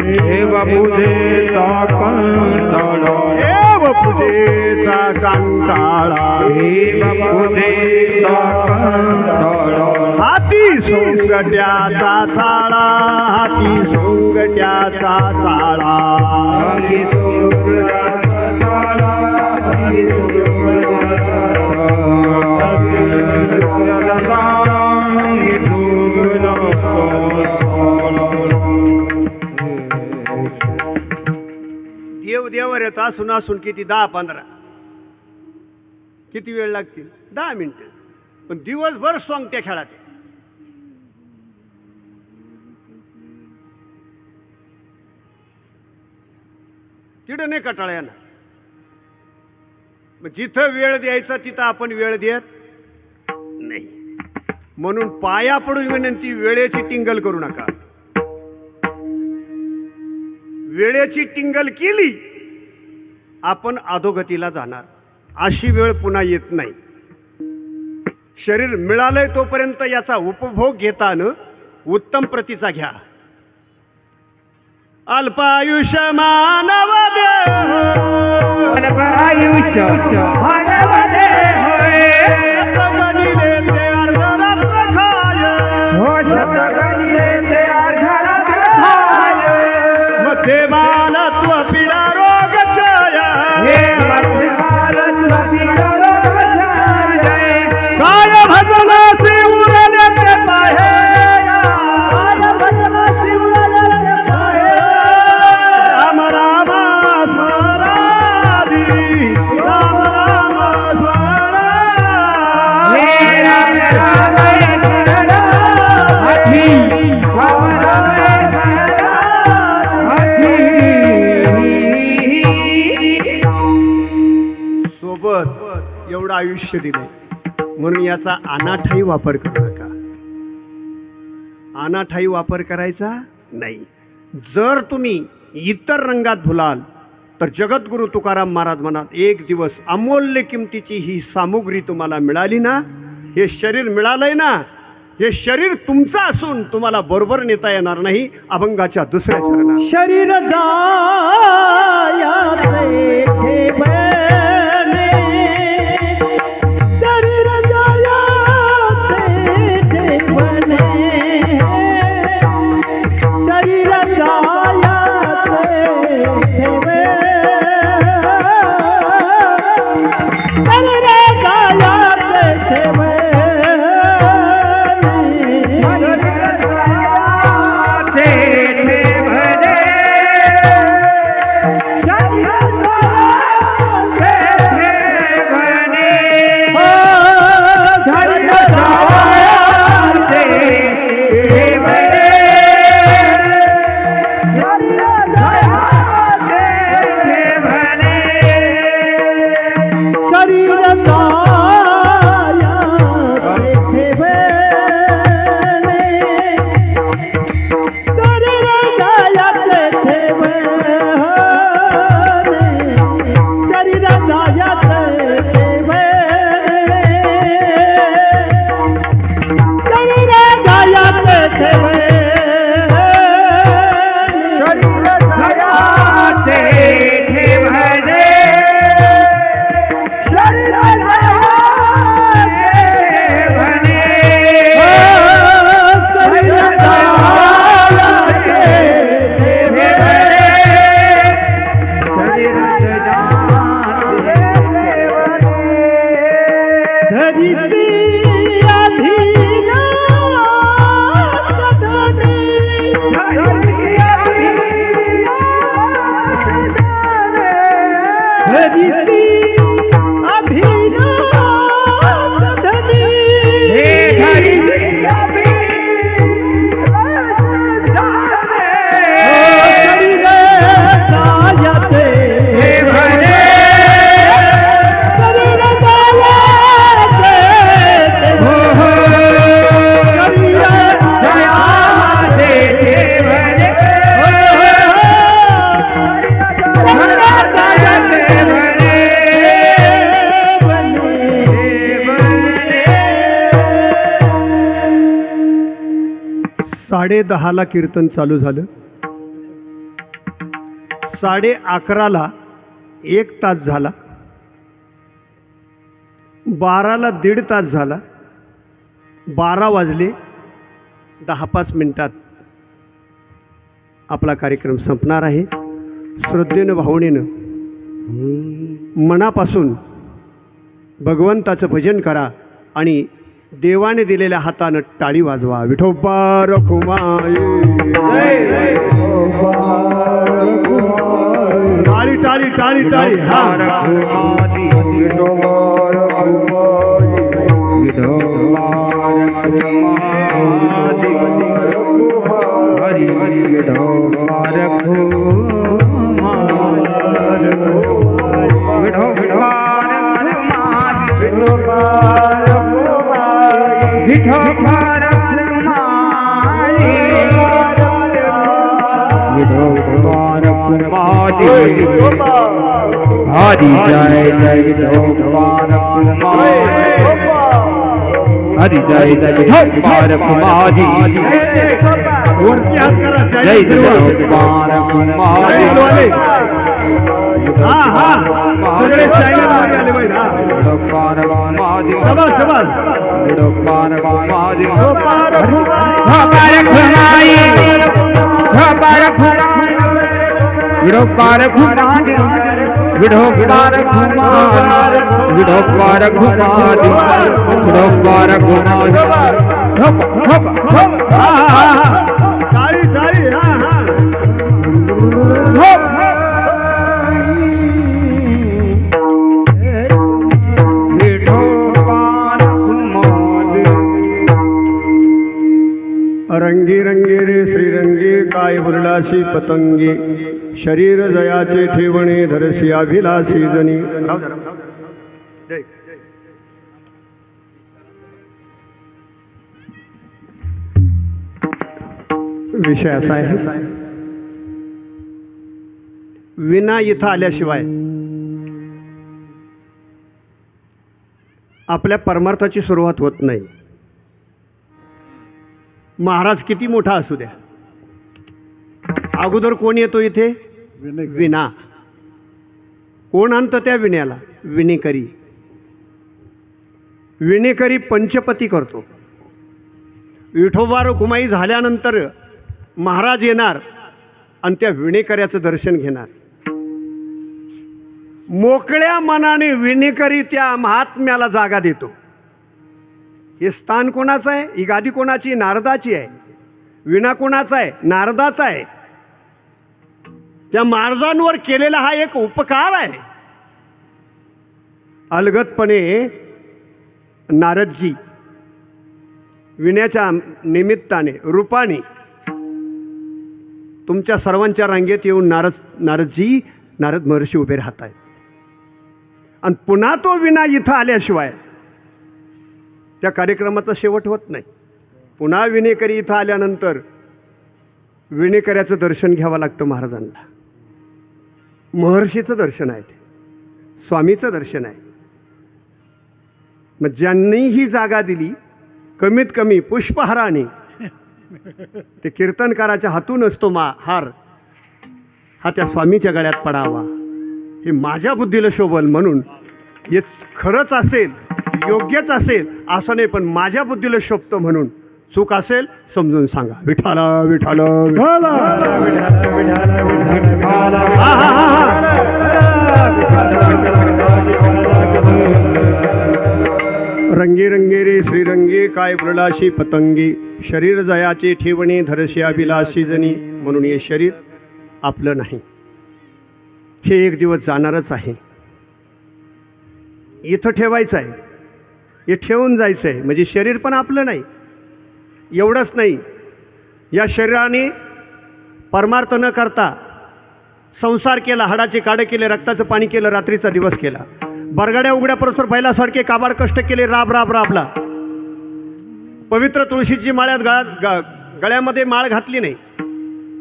देवपूजेचा कंटाळा, देवपूजेचा कंटाळा, देवपूजेचा कंटाळा. हाती सोंगट्याचा चाळा, हाती सोंगट्याचा चाळा, हाती सोंगट्याचा चाळा, हाती सोंगट्याचा चाळा. देव देवर येतो असून असून किती 10-15 किती वेळ लागतील? 10 मिनिटं. पण दिवसभर सोंगट्या खेळात तिथं नाही कटाळा येणार. मग जिथं वेळ द्यायचा तिथं आपण वेळ देत नाही. म्हणून पाया पडून विनंती, वेळेची टिंगल करू नका. वेळेची टिंगल केली आपण अधोगतीला जाणार. अशी वेळ पुन्हा येत नाही. शरीर मिळालंय तोपर्यंत याचा उपभोग घेताना उत्तम प्रतीचा घ्या. अल्पायुष्य मानव देह, अल्पायुष्य मानव देह होय. शतगणिले ते अर्धरात्र खाय, हो शतगणिले ते अर्धरात्र खाय. मध्यमानत्व पीडा रोग छाय, हे मध्यमानत्व पीडा रोग छाय. काय भजनासी उरले ते पाहे, काय भजनासी उरले ते पाहे. राम राम स्वरादी, राम राम स्वरादी. हे राम राम स्वरा हाती, राम राम स्वरा हाती. सोबत एवढं आयुष्य दिलं म्हणून याचा अनाठाई वापर करू नका. अनाठाई वापर करायचा नाही. जर तुम्ही इतर रंगात भुलाल तर जगद्गुरु तुकाराम महाराज म्हणतात, एक दिवस अमूल्य किमतीची ही सामुग्री तुम्हाला मिळाली ना, हे शरीर मिळालंय ना, हे शरीर तुमचं असून तुम्हाला बरोबर नेता येणार नाही. अभंगाच्या दुसऱ्या चरणात शरीर जायाचे ठेवणे, शरीर जायाचे ठेवणे, शरीर जायाचे ठेवणे, शरीर जायाचे ठेवणे. 10:30 कीर्तन चालू झालं. 11:30 1 तास झाला. 12ला 1.5 तास झाला. 12 वाजले 10-5 मिनिटात आपला कार्यक्रम संपणार आहे. श्रद्धेनं भावनेनं मनापासून भगवंताचं भजन करा आणि देवाने दिलेल्या हातानं टाळी वाजवा. विठोबा रखुमाई. टाळी टाळी टाळी टाळी. हा हरि जय जय विठोबार हरि जय जय विठोबार कुमारी वरती हात करा. जय विठोबार कुमारी हा हा सगळे चॅनल मध्ये आले पाहिजे. हा विठोबार कुमारी शबास शबास. विठोबार कुमारी विठोबार विठोबार कुमारी विठोबार कुमारी विठोबार कुमारी विठोबार कुमारी विठोबार कुमारी विठोबार कुमारी हा हा हा. टाळी टाळी. हा हा. रंगी रंगी रे श्रीरंगी काय बुरलाशी पतंगी शरीर जयाचे ठेवणे धरसी अभिलाषी जनी. विषय असा आहे, विना इथं आल्याशिवाय आपल्या परमार्थाची सुरुवात होत नाही. महाराज किती मोठा असू द्या, अगोदर कोण येतो इथे? विना. कोण आणतं त्या विण्याला? विणेकरी. विणेकरी पंचपती करतो. विठोबा रखुमाई झाल्यानंतर महाराज येणार आणि त्या विणेकऱ्याचं दर्शन घेणार. मोकळ्या मनाने विणेकरी त्या महात्म्याला जागा देतो. हे स्थान कोणाचं आहे? ही गादी कोणाची? नारदाची आहे. विणा कोणाचा आहे? नारदाचा आहे. त्या महाराजांवर केलेला हा एक उपकार आहे. अलगदपणे नारदजी विण्याच्या निमित्ताने रूपाने तुमच्या सर्वांच्या रांगेत येऊन नारद महर्षी उभे राहत आहेत. आणि पुन्हा तो विना इथं आल्याशिवाय त्या कार्यक्रमाचा शेवट होत नाही. पुन्हा विणेकरी इथं आल्यानंतर विणेकऱ्याचं दर्शन घ्यावं लागतं महाराजांना. महर्षीचं दर्शन आहे, ते स्वामीचं दर्शन आहे. मग ज्यांनी ही जागा दिली कमीत कमी पुष्पहाराने ते कीर्तनकाराच्या हातून असतो हार हा त्या स्वामीच्या गळ्यात पडावा. हे माझ्या बुद्धीला शोभल म्हणून हे खरंच असेल, योग्यच असेल असं नाही, पण माझ्या बुद्धीला शोभतं म्हणून. चूक असेल समजून सांगा. विठाला विठाला विठाला रंगी रंगी रे श्रीरंगी काय प्रलाशी पतंगी शरीर जयाचे ठेवणे धरशी अभिलाषी जनी. म्हणून हे शरीर आपलं नाही, हे एक दिवस जाणारच आहे. इथं ठेवायचं आहे, हे ठेवून जायचं आहे. म्हणजे शरीर पण आपलं नाही. एवढंच नाही, या शरीराने परमार्थ न करता संसार केला, हाडाचे काडे केले, रक्ताचं पाणी केलं, रात्रीचा दिवस केला, बरगाड्या उघड्या परस्पर बैलासारखे काबाड कष्ट केले, राबला. पवित्र तुळशीची माळ्यात गळ्यामध्ये माळ घातली नाही,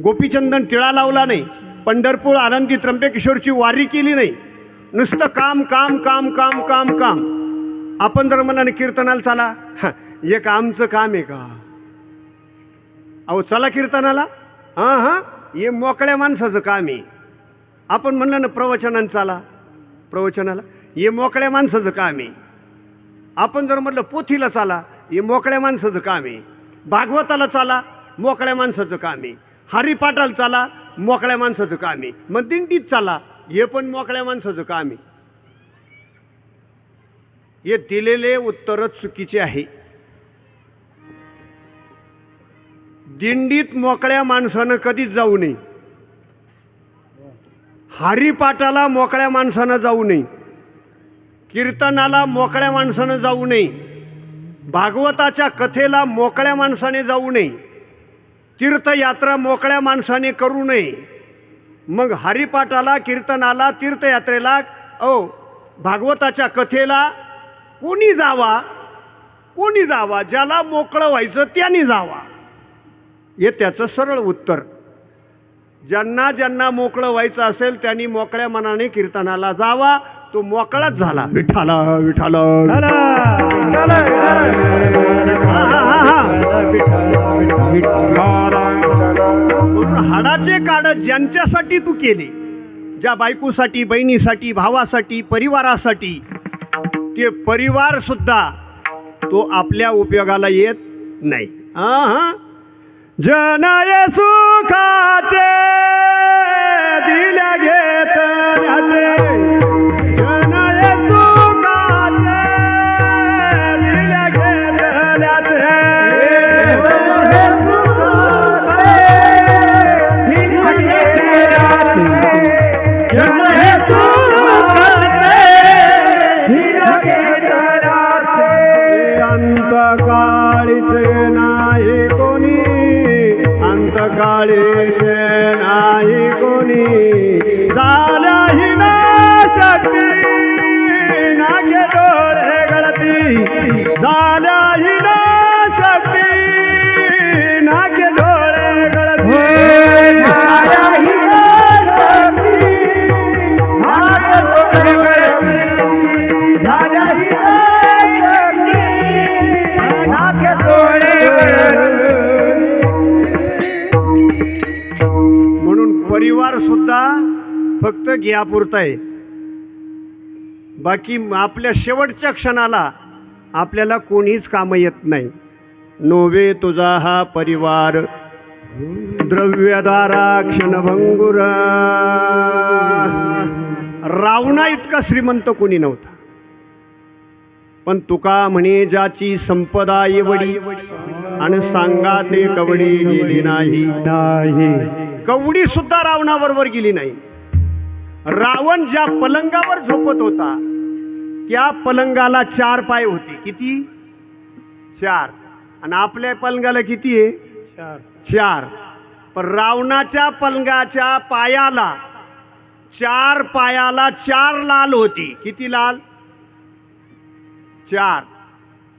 गोपीचंदन टिळा लावला नाही, पंढरपूर आनंदी त्र्यंबकेश्वरची वारी केली नाही. नुसतं काम काम काम काम काम काम. आपण जर मनाने कीर्तनाला चाला, हे आमचं काम आहे का? अहो चला कीर्तनाला. हां हां, हे मोकळ्या माणसाचं काम आहे. आपण म्हणलं ना प्रवचनानं चाला, प्रवचनाला, हे मोकळ्या माणसाचं काम आहे. आपण जर म्हटलं पोथीला चाला, हे मोकळ्या माणसाचं काम आहे. भागवताला चाला, मोकळ्या माणसाचं काम आहे. हरिपाठाला चाला, मोकळ्या माणसाचं काम आहे. मग दिंडीत चाला, हे पण मोकळ्या माणसाचं काम आहे. हे दिलेले उत्तरच चुकीचे आहे. दिंडीत मोकळ्या माणसानं कधीच जाऊ नये. हरिपाठाला मोकळ्या माणसानं जाऊ नये. कीर्तनाला मोकळ्या माणसानं जाऊ नये. भागवताच्या कथेला मोकळ्या माणसाने जाऊ नये. तीर्थयात्रा मोकळ्या माणसाने करू नये. मग हरिपाठाला, कीर्तनाला, तीर्थयात्रेला, भागवताच्या कथेला कोणी जावा, कोणी जावा, ज्याला मोकळं व्हायचं त्याने जावा. हे त्याचं सरळ उत्तर. ज्यांना ज्यांना मोकळं व्हायचं असेल त्यांनी मोकळ्या मनाने कीर्तनाला जावा. तो मोकळाच झाला. विठाला विठाला हाडाचे काढ ज्यांच्यासाठी तू केले, ज्या बायकोसाठी, बहिणीसाठी, भावासाठी, परिवारासाठी, ते परिवार सुद्धा तो आपल्या उपयोगाला येत नाही. जनय सुखाचे दिल्या घेतल्याचे, जनय सुखाचे दिल्या घेतल्याचे, अंतकाळीचे नाही कोणी, अंतकाळीचे नाही कोणी, झाल्याही ना शक्ती नागे डोळे गळती, झाल्याही ना शक्ती नागे डोळे गळती, झाल्याही ना शक्ती नागे डोळे गळती, झाल्याही ना म्हणून परिवार सुद्धा फक्त घ्यापुरता आहे. बाकी आपल्या शेवटच्या क्षणाला आपल्याला कोणीच कामं येत नाही. नोवे तुझा हा परिवार द्रव्यदारा क्षणभंगुर. रावणा इतका श्रीमंत कोणी नव्हता. पण तुका म्हणे ज्याची संपदा एवढी आणि सांगा ते कवडी गेली नाही. कवडी सुद्धा रावणाबरोबर गेली नाही. रावण ज्या पलंगावर झोपत होता त्या पलंगाला 4 पाय होते. किती? 4. आणि आपल्या पलंगाला किती आहे? 4. पण रावणाच्या पलंगाच्या पायाला 4 पायाला 4 लाल होती. किती लाल? 4.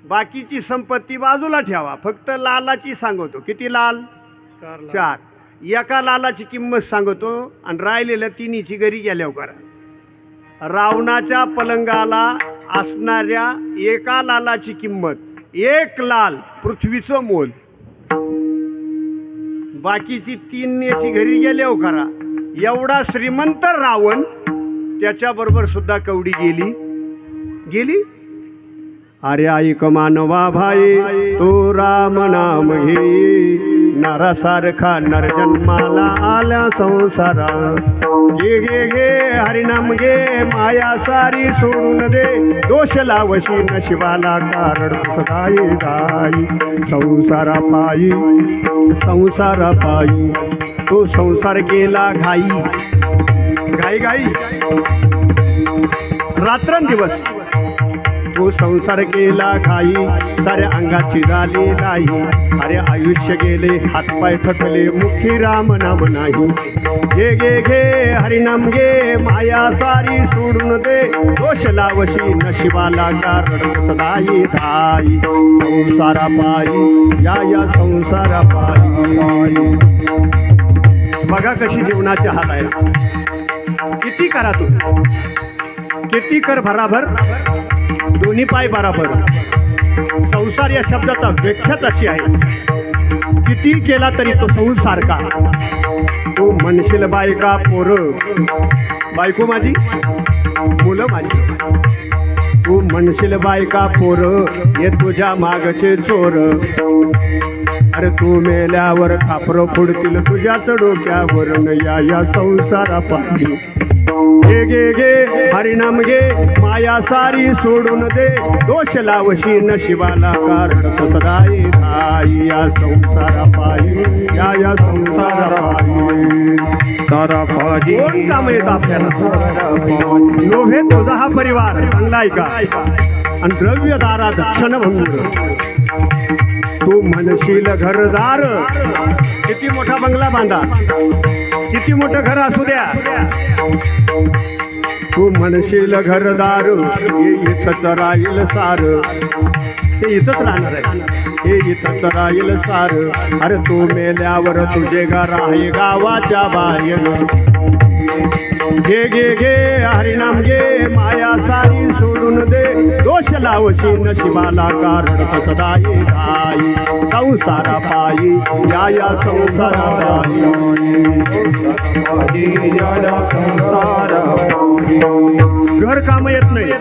बाकीची संपत्ती बाजूला ठेवा, फक्त लालाची सांगतो. किती लाल? 4. एका लालाची किंमत सांगतो आणि राहिलेल्या तिन्हीची घरी गेल्यावर करा. रावणाच्या पलंगाला असणाऱ्या एका लालाची किंमत 1 लाल पृथ्वीचं मोल. बाकीची 3 याची घरी गेल्यावर करा. एवढा श्रीमंत रावण, त्याच्याबरोबर सुद्धा कवडी गेली. अरे ऐक मानवा भाई, तो राम नाम घे, नरासारखा नर जन्माला आल्या संसारा. घे घे घे हरिनाम घे, माया सारी सोडून दे, दोष लावशी नशिबाला कारण सदाई दाई. संसारा पायी तो संसार केला घाई घाई रात्रंदिवस. तो संसार केला घाई, साऱ्या अंगाची झाली नाही. अरे आयुष्य गेले, हातपाय थकले, मुखी राम नाम नाही. घे घे घे हरिनाम घे, माया सारी सोडून दे, दोष लावशी नशिबाला कारण सदाई धाई. संसारा पायी या संसारा पायी. बघा कशी जीवनाची हाल आहे. किती करा तू, किती कर भराभर, दोन्ही पाय बराबर. संसार या शब्दाचा व्याख्याच अशी आहे, किती केला तरी तो संसार का. तू म्हणशील बायका पोरं, बायको माझी मुलं माझी. तू म्हणशील बायका पोरं हे तुझ्या मागचे चोर. अरे तू मेल्यावर खापर फोडतील तुझ्याच डोक्यावरून. या संसारापाशी घे घे घे हरिनाम घे, माया सारी सोडून दे. दोष लावशी नशिबाला कारण सदाई धाई. या संसारापायी या संसारापायी तारापाजी कोण काम येत आपल्याला. लोभे तुझा हा परिवार चांगला आहे का, आणि द्रव्यदारा दक्षिण भंगूर. तू म्हणशील घरदार, किती मोठा बंगला बांधा, किती मोठं घर असू द्या. तू म्हणशील घरदार, हे इथंच राहील सार. ते इथंच राहणार आहे, हे इथंच राहील सार. अरे तू मेल्यावर तुझे घर आहे गावाच्या बाहेर. घे घे घे हरिनाम घे, माया सारी सोडून दे. दोष लावशी नशिबाला कारण सदाई धाई. संसारा पायी या संसारा घर काम येत नाही,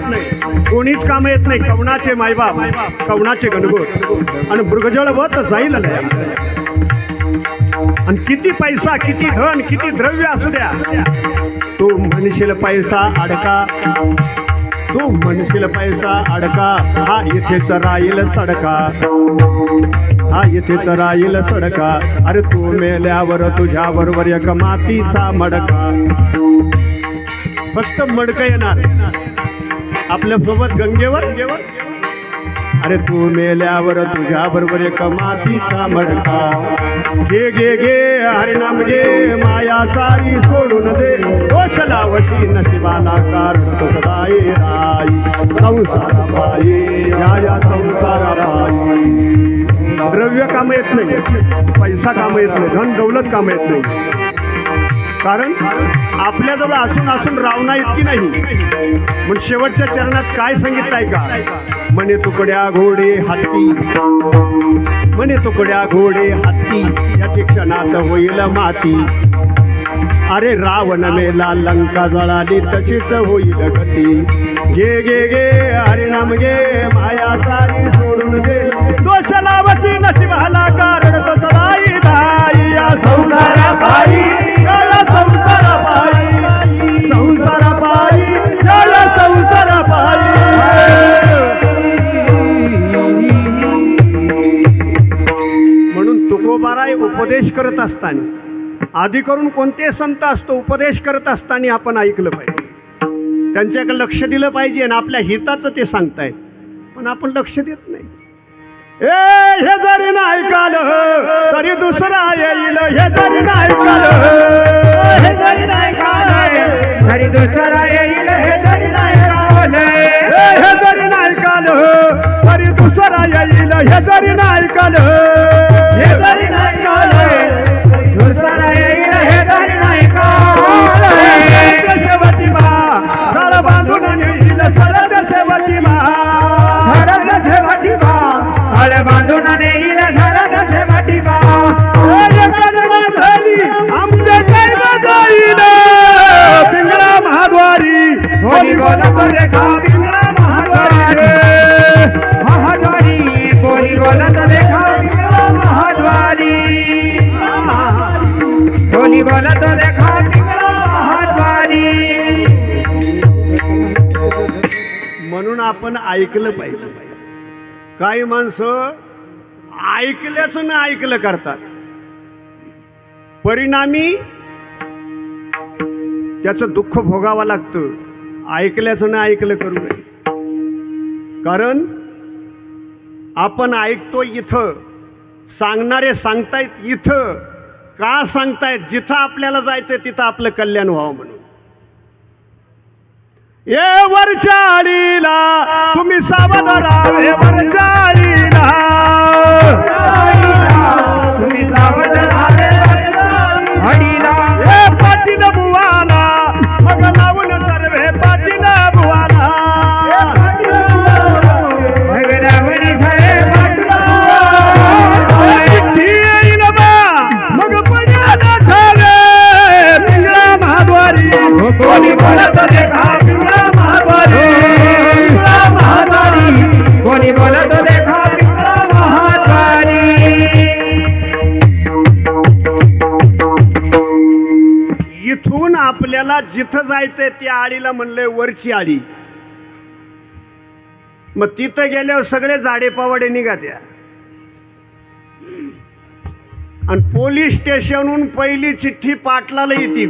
कोणीच काम येत नाही. कवनाचे मायबाप, कवनाचे गणगोत आणि मृगजळवत जाईल नाही. आणि किती पैसा, किती धन, किती द्रव्य असू द्या, तू म्हणशील पैसा अडका, तू म्हणशील पैसा अडका. हा इथेच राहील सडका, हा इथेच राहील सडका. अरे तू मेल्यावर तुझ्या बरोबर एक मातीचा मडका. फक्त मडकं येणार आपल्या सोबत गंगेवर. अरे तू मेल्यावर तुझ्या बरोबर एक मातीचा मडका. घे घे घे हरिनाम घे, माया सारी सोडून दे. दोष लावशी नशिबाला कारण सदाई राई. संसारा पायी या संसारा पायी. द्रव्य काम येत नाही, पैसा काम येत नाही, धन दौलत काम येत नाही. कारण आपल्याजवळ असून असून रावणा इतकी नाही. म्हणून शेवटच्या चरणात काय सांगितलं आहे का, म्हणे तुकड्या घोडे हत्ती, म्हणे तुकड्या घोडे हत्ती, याची क्षणात होईल माती. अरे रावण मेला लंका जळाली तशीच होईल गती. घे घे घे हरिनाम घे, माया सारी सोडून दे. दोष लावची नशिबाला कारण तो सदाई धाई. या संसारा पायी या संसारा पायी, संसारा पायी या संसारा पायी. म्हणून तुकोबाराय उपदेश करत असताना, आधी करून कोणते संत असतो, उपदेश करत असताना आपण ऐकलं पाहिजे, त्यांच्याकडे लक्ष दिलं पाहिजे. आणि आपल्या हिताचं ते सांगतायत, पण आपण लक्ष देत नाही. हे जरी नाही ऐकालं तरी दुसरा येईल. हे जरी नाही ऐकालं, हे जरी नाही ऐकालं तरी दुसरा येईल. हे जरी नाही ऐकालं, हे जरी नाही ऐकालं तरी दुसरा येईल. हे जरी नाही ऐकालं, हे जरी नाही ऐकालं दुसरा येईल. हे जरी नाही ऐकालं शेवटी मा झाड बांधून येईल. सरद शेवटी मा धरत शेवटी बा, हळ बांधून नेईल. धरत शेवटी बा, आमच्या कर्म जाईल पिंगळा महाद्वारी. बोली बोलत देखा पिंगळा महाद्वारी. महाद्वारी बोली बोलत देखा पिंगळा महाद्वारी. बोली बोलत देखा पिंगळा महाद्वारी. म्हणून आपण ऐकलं पाहिजे. काही माणसं ऐकल्याच ना ऐकलं करतात, परिणामी त्याचं दुःख भोगावं लागतं. ऐकल्याचं ना ऐकलं करू नये. कारण आपण ऐकतो इथं, सांगणारे सांगतायत इथं. का सांगतायत? जिथं आपल्याला जायचं तिथं आपलं कल्याण व्हावं म्हणून. ये वरचाळीला तुम्ही सावध राहावे. वरचाळीला तुम्ही सावध राहावे. हडीला हे पाटील बुवाला मग लावून सर्वे पाटील बुवाला. भगरावणी आपल्याला जिथं जायचंय त्या आळीला म्हणलंय वरची आळी. मग तिथं गेल्यावर सगळे झाडे पावडे निघात्या. आणि पोलीस स्टेशनहून पहिली चिठ्ठी पाटलाला येते.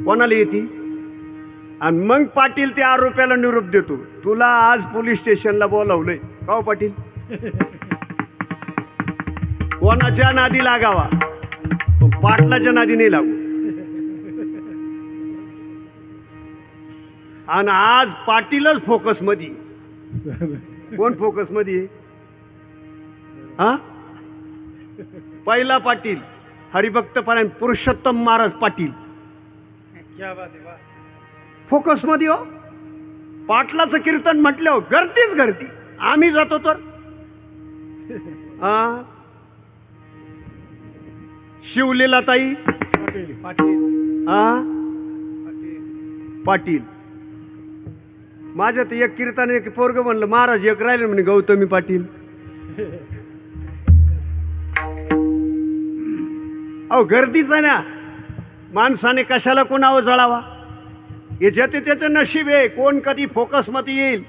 कोणाला येते? आणि मग पाटील त्या आरोप्याला निरोप देतो, तुला आज पोलीस स्टेशनला बोलावलंय. का हो पाटील? कोणाच्या नादी लागावा, पण पाटलाच्या नादी नाही लागू. आणि आज पाटीलच फोकस मध्ये. कोण फोकस मध्ये? हा, पहिला पाटील हरिभक्त परायण पुरुषोत्तम महाराज पाटील फोकस मध्ये. हो, पाटलाचं कीर्तन म्हटलं हो, गर्दीच गर्दी. आम्ही जातो तर शिवलीला ताई पाटील. माझ्या तर एक कीर्तन एक पोरग म्हणलं महाराज एक राहिले म्हणे गौतमी पाटील. अहो गर्दीच आहे ना, माणसाने कशाला कोणावर जळावा. हे ज्याचे त्याचं नशीब आहे. कोण कधी फोकस मध्ये येईल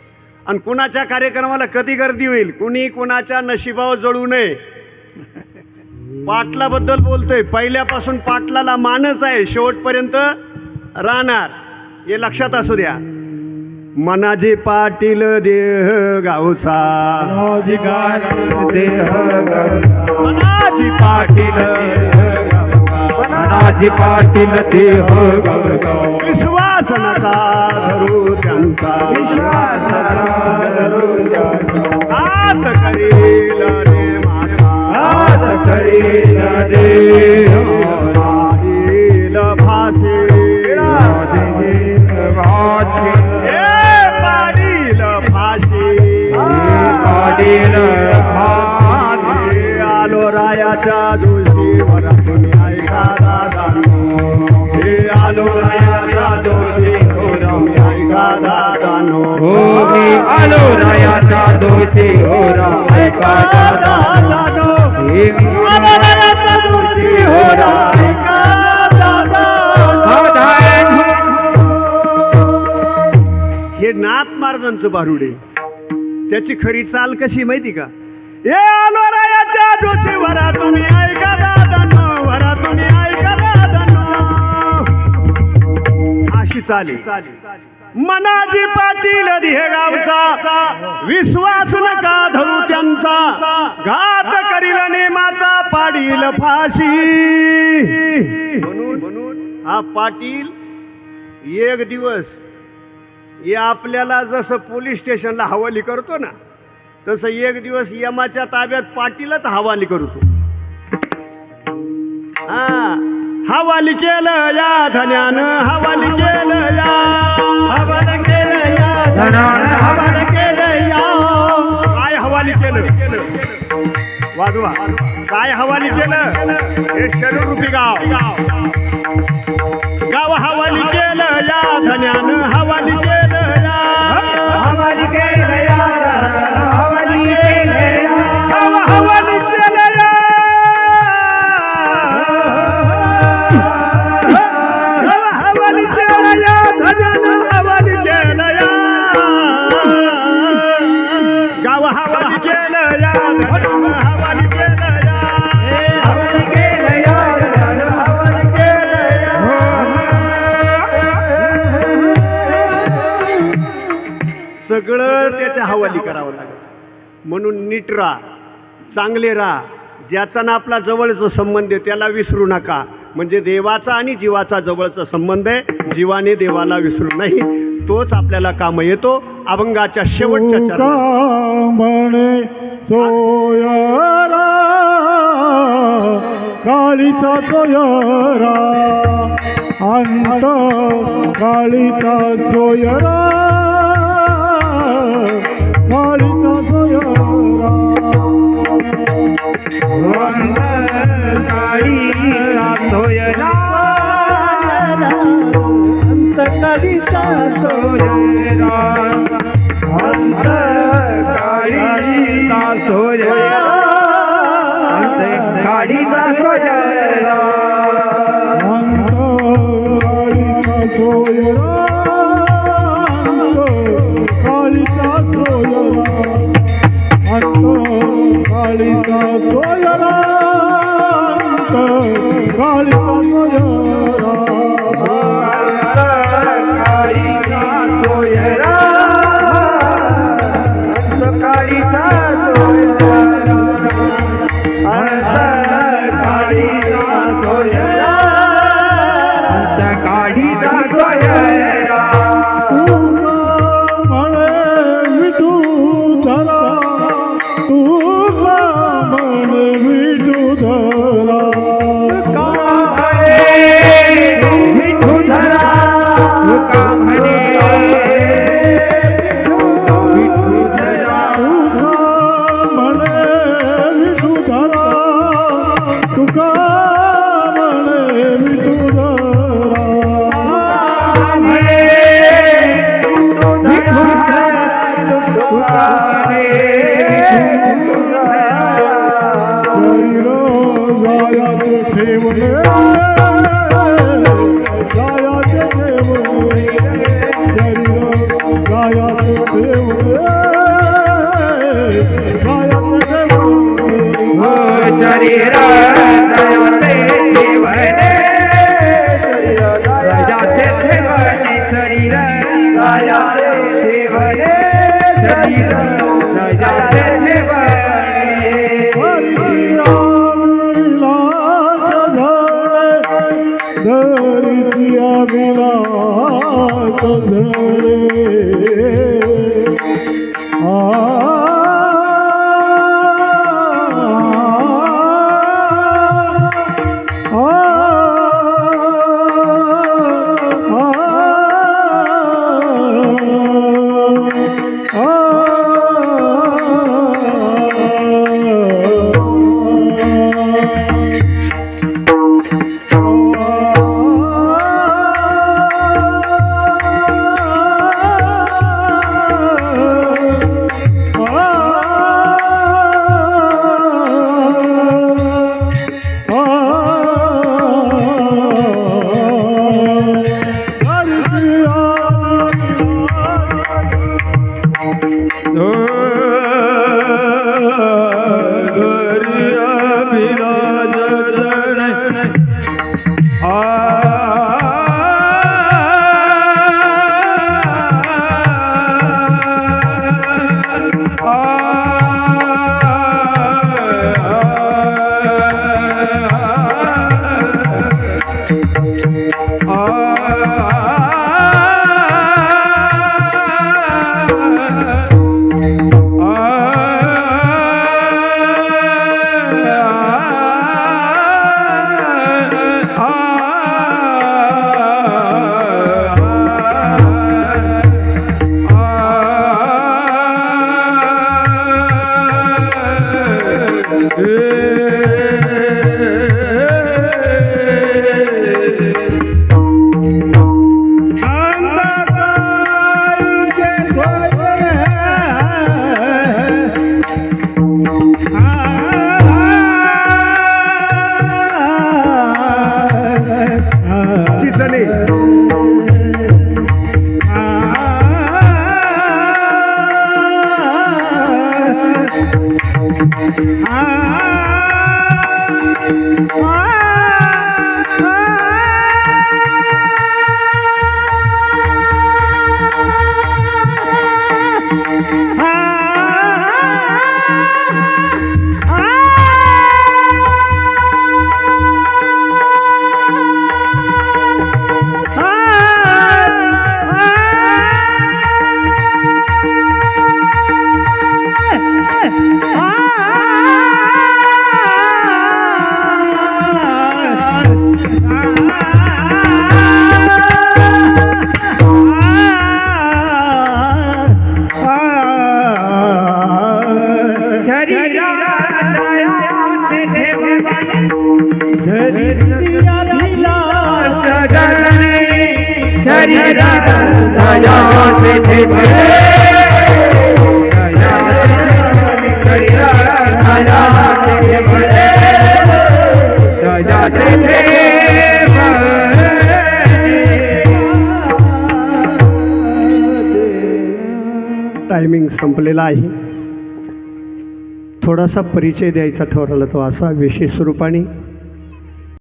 आणि कुणाच्या कार्यक्रमाला कधी गर्दी होईल. कुणी कुणाच्या नशिबावर जळू नये. पाटलाबद्दल बोलतोय, पहिल्यापासून पाटलाला मानच आहे, शेवटपर्यंत राहणार. हे लक्षात असू द्या. मनाजी पाटील देह गावचा, मनाजी पाटील देह विश्वास नका धरू त्यांचा, हात करील रे माता, करील देह भाषे आलो रायाच्या दोषी वरा तुम्ही ऐका दादानो. हे आलो रायाच्या दोषी तुम्ही ऐका दादानो. मी आलो रायाच्या दोषी होरा ऐका दादानो. हे आलो रायाच्या दोषी होरा ऐका दादानो. हे नाथ महाराजांचं बारुडे. त्याची खरी चाल कशी माहिती का? हे आलो रायाच्या जोशी वरा तुम्ही ऐका दादानो, वरा तुम्ही ऐका दादानो. अशी चाले. मनाजी पाटील दिहे गावचा, विश्वास नका धरू त्यांचा, घात करील नेमाचा पाडील फाशी. म्हणून हा पाटील एक दिवस हे आपल्याला जसं पोलीस स्टेशनला हवाली करतो ना, तसं एक दिवस यमाच्या ताब्यात पाटीलच हवाली करतो. हवाली केलं या धन्यानं, हवाली केलं या, हवाला केलं या धनानं, हवाला केलं या. काय हवाली केलं? वाजवा. काय हवाली केलं? हे शरीरूपी गाव हवाली केलं या धन्यानं, हवाली केलं या, हवाली केलं या, हवाली केलं या, हवाली केलं या, हवाली केलं या धन्यानं, हवाली केलं या, गाव हवाली केलं या धन्यानं, हवाली केलं या, हवाली केलं या, हवाली केलं या. सगळं त्याच्या हवाली करावं लागत. म्हणून नीट राहा, चांगले राहा. ज्याचा ना आपला जवळचा संबंध आहे त्याला विसरू नका. म्हणजे देवाचा आणि जीवाचा जवळचा संबंध आहे. जीवाने देवाला विसरू नाही, तोच आपल्याला काम येतो. अभंगाच्या शेवटच्या चरणात म्हणे सोयरा काळीचा सोयरा, अंत काळीचा सोयरा, काळीचा सोयरा, अंत काळीचा सोयरा, अंत काळीचा सोयरा, अंत काळीचा सोयरा, अंत काळीचा सोयरा, अंत टायमिंग संपलेला आहे. थोडासा परिचय द्यायचा ठरवला तो असा विशेष स्वरूपाने